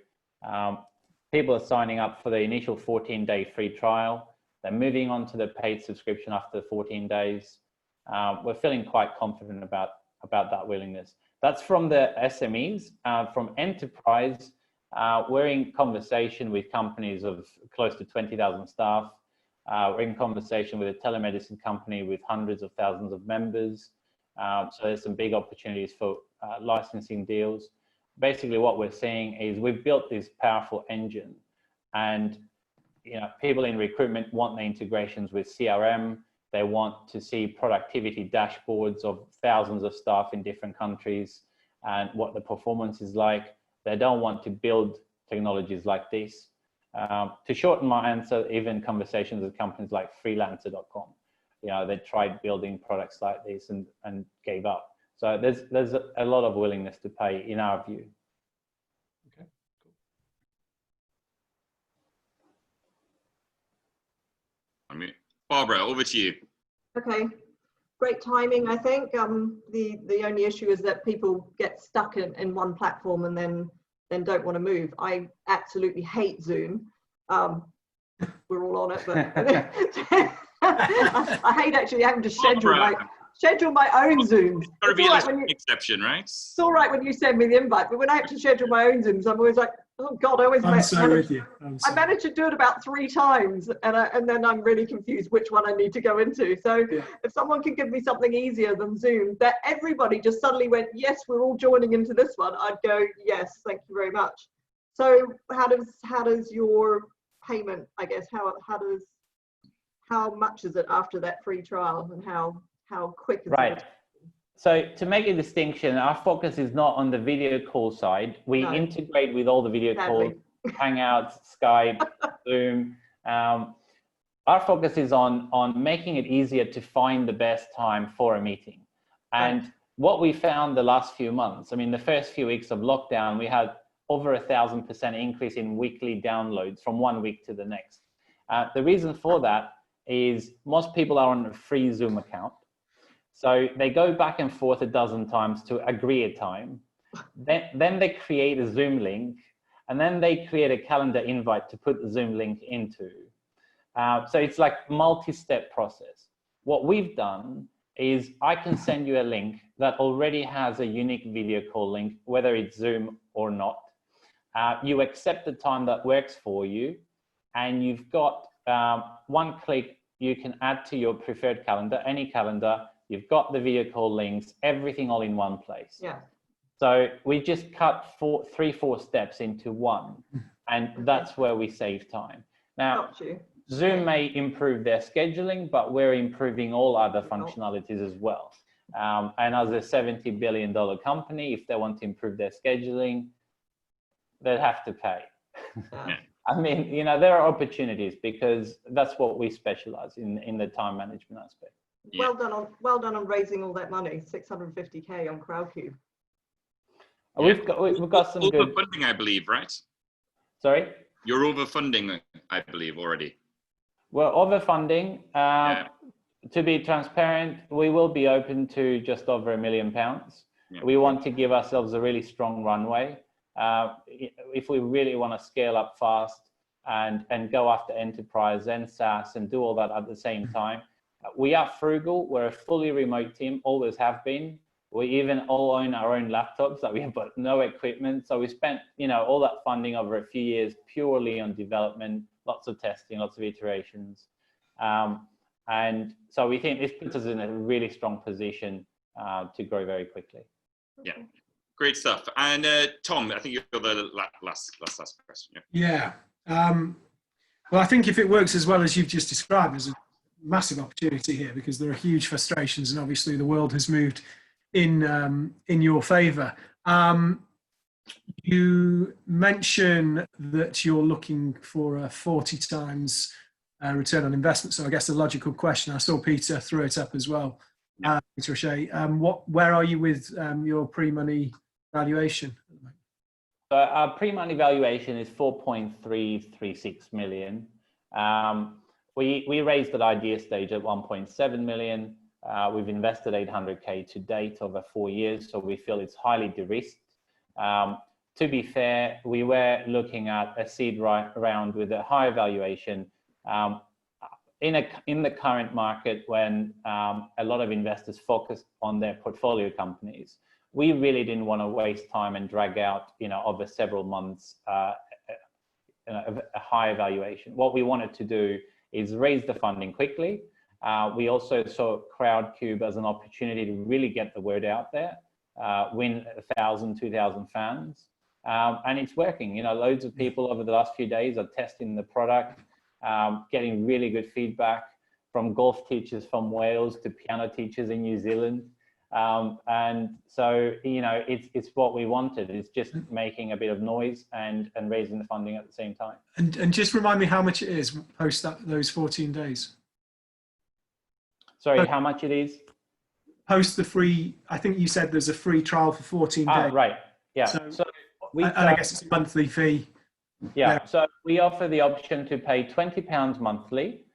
People are signing up for the initial 14-day free trial. They're moving on to the paid subscription after 14 days. We're feeling quite confident about that willingness. That's from the SMEs. From enterprise, we're in conversation with companies of close to 20,000 staff. We're in conversation with a telemedicine company with hundreds of thousands of members. So there's some big opportunities for licensing deals. Basically what we're seeing is we've built this powerful engine, and people in recruitment want the integrations with CRM. They want to see productivity dashboards of thousands of staff in different countries and what the performance is like. They don't want to build technologies like this. To shorten my answer, even conversations with companies like freelancer.com, they tried building products like this and gave up. So there's a lot of willingness to pay in our view. Okay, cool. I mean, Barbara, over to you. Okay, great timing, I think. The only issue is that people get stuck in one platform and then don't want to move. I absolutely hate Zoom. We're all on it, but I hate actually having to schedule my own Zooms. It's got to be an exception, right? It's all right when you send me the invite, but when I have to schedule my own Zooms, I'm always like, oh God, I managed to do it about 3 times, and then I'm really confused which one I need to go into. So if someone can give me something easier than Zoom, that everybody just suddenly went, yes, we're all joining into this one, I'd go, yes, thank you very much. So how does your payment, I guess, how much is it after that free trial, and how quick is it? So to make a distinction, our focus is not on the video call side. We integrate with all the video calls, Hangouts, Skype, Zoom. Our focus is on making it easier to find the best time for a meeting. And what we found the last few months, I mean, the first few weeks of lockdown, we had over 1,000% increase in weekly downloads from one week to the next. The reason for that is most people are on a free Zoom account. So they go back and forth a dozen times to agree a time. Then they create a Zoom link, and then they create a calendar invite to put the Zoom link into. So it's like multi-step process. What we've done is I can send you a link that already has a unique video call link, whether it's Zoom or not. You accept the time that works for you, and you've got one click, you can add to your preferred calendar, any calendar. You've got the video call links, everything all in one place. Yeah. So we just cut 3-4 steps into one, and that's where we save time. Now, Zoom may improve their scheduling, but we're improving all other functionalities as well. And as a $70 billion company, if they want to improve their scheduling, they'd have to pay. I mean, there are opportunities because that's what we specialize in the time management aspect. Well done on raising all that money, 650K on Crowdcube. We've got some good overfunding, I believe, right? Sorry? You're overfunding, I believe, already. We're overfunding. To be transparent, we will be open to just over £1 million. We want to give ourselves a really strong runway. If we really want to scale up fast and go after enterprise and SaaS and do all that at the same time, we are frugal. We're a fully remote team, always have been. We even all own our own laptops that we have got no equipment. So we spent, all that funding over a few years purely on development, lots of testing, lots of iterations. And so we think this puts us in a really strong position to grow very quickly. Yeah, great stuff. And Tom, I think you're the last question. Yeah. Well, I think if it works as well as you've just described, there's a massive opportunity here because there are huge frustrations, and obviously the world has moved in your favor. You mentioned that you're looking for a 40 times return on investment. So I guess the logical question, I saw Peter throw it up as well. Peter O'Shea, where are you with your pre-money valuation? So our pre-money valuation is 4.336 million. We raised at idea stage at 1.7 million. We've invested 800K to date over 4 years, so we feel it's highly de-risked. To be fair, we were looking at a seed round with a higher valuation in the current market when a lot of investors focus on their portfolio companies. We really didn't want to waste time and drag out, over several months, a higher valuation. What we wanted to do is raise the funding quickly. We also saw Crowdcube as an opportunity to really get the word out there, win 1,000, 2,000 fans. And it's working. Loads of people over the last few days are testing the product, getting really good feedback from golf teachers from Wales to piano teachers in New Zealand. And so, it's what we wanted. It's just making a bit of noise and raising the funding at the same time. And just remind me how much it is post those 14 days. Sorry, how much it is? Post the free, I think you said there's a free trial for 14 days. Right, yeah. So I guess it's a monthly fee. Yeah, so we offer the option to pay £20 monthly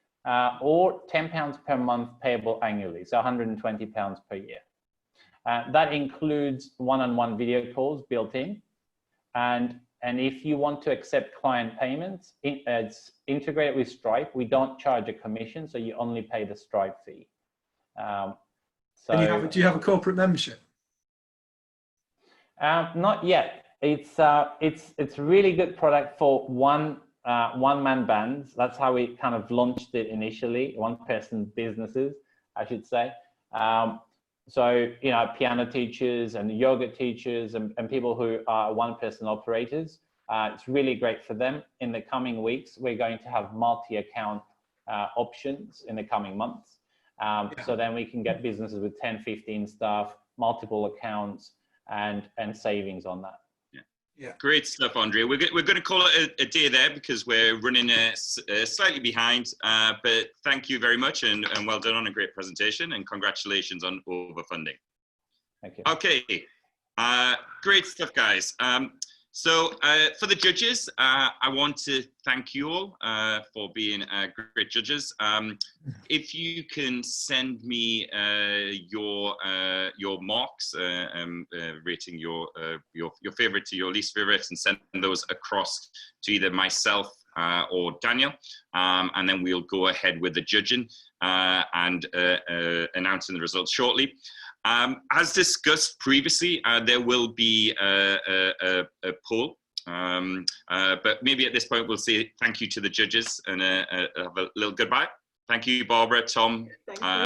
or £10 per month payable annually, so £120 per year. That includes one-on-one video calls built in. And if you want to accept client payments, it's integrated with Stripe. We don't charge a commission, so you only pay the Stripe fee. And do you have a corporate membership? Not yet. It's a really good product for one-man bands. That's how we kind of launched it initially, one-person businesses, I should say. So, piano teachers and yoga teachers and people who are one-person operators, it's really great for them. In the coming weeks, we're going to have multi-account options in the coming months. So then we can get businesses with 10, 15 staff, multiple accounts, and savings on that. Yeah. Great stuff, Andre. We're going to call it a day there because we're running slightly behind. But thank you very much and well done on a great presentation and congratulations on overfunding. Thank you. Okay. Great stuff, guys. So for the judges, I want to thank you all for being great judges. If you can send me your marks, rating your favorite to your least favorite, and send those across to either myself or Daniel, and then we'll go ahead with the judging and announcing the results shortly. As discussed previously, there will be a poll, but maybe at this point we'll say thank you to the judges and have a little goodbye. Thank you, Barbara, Tom.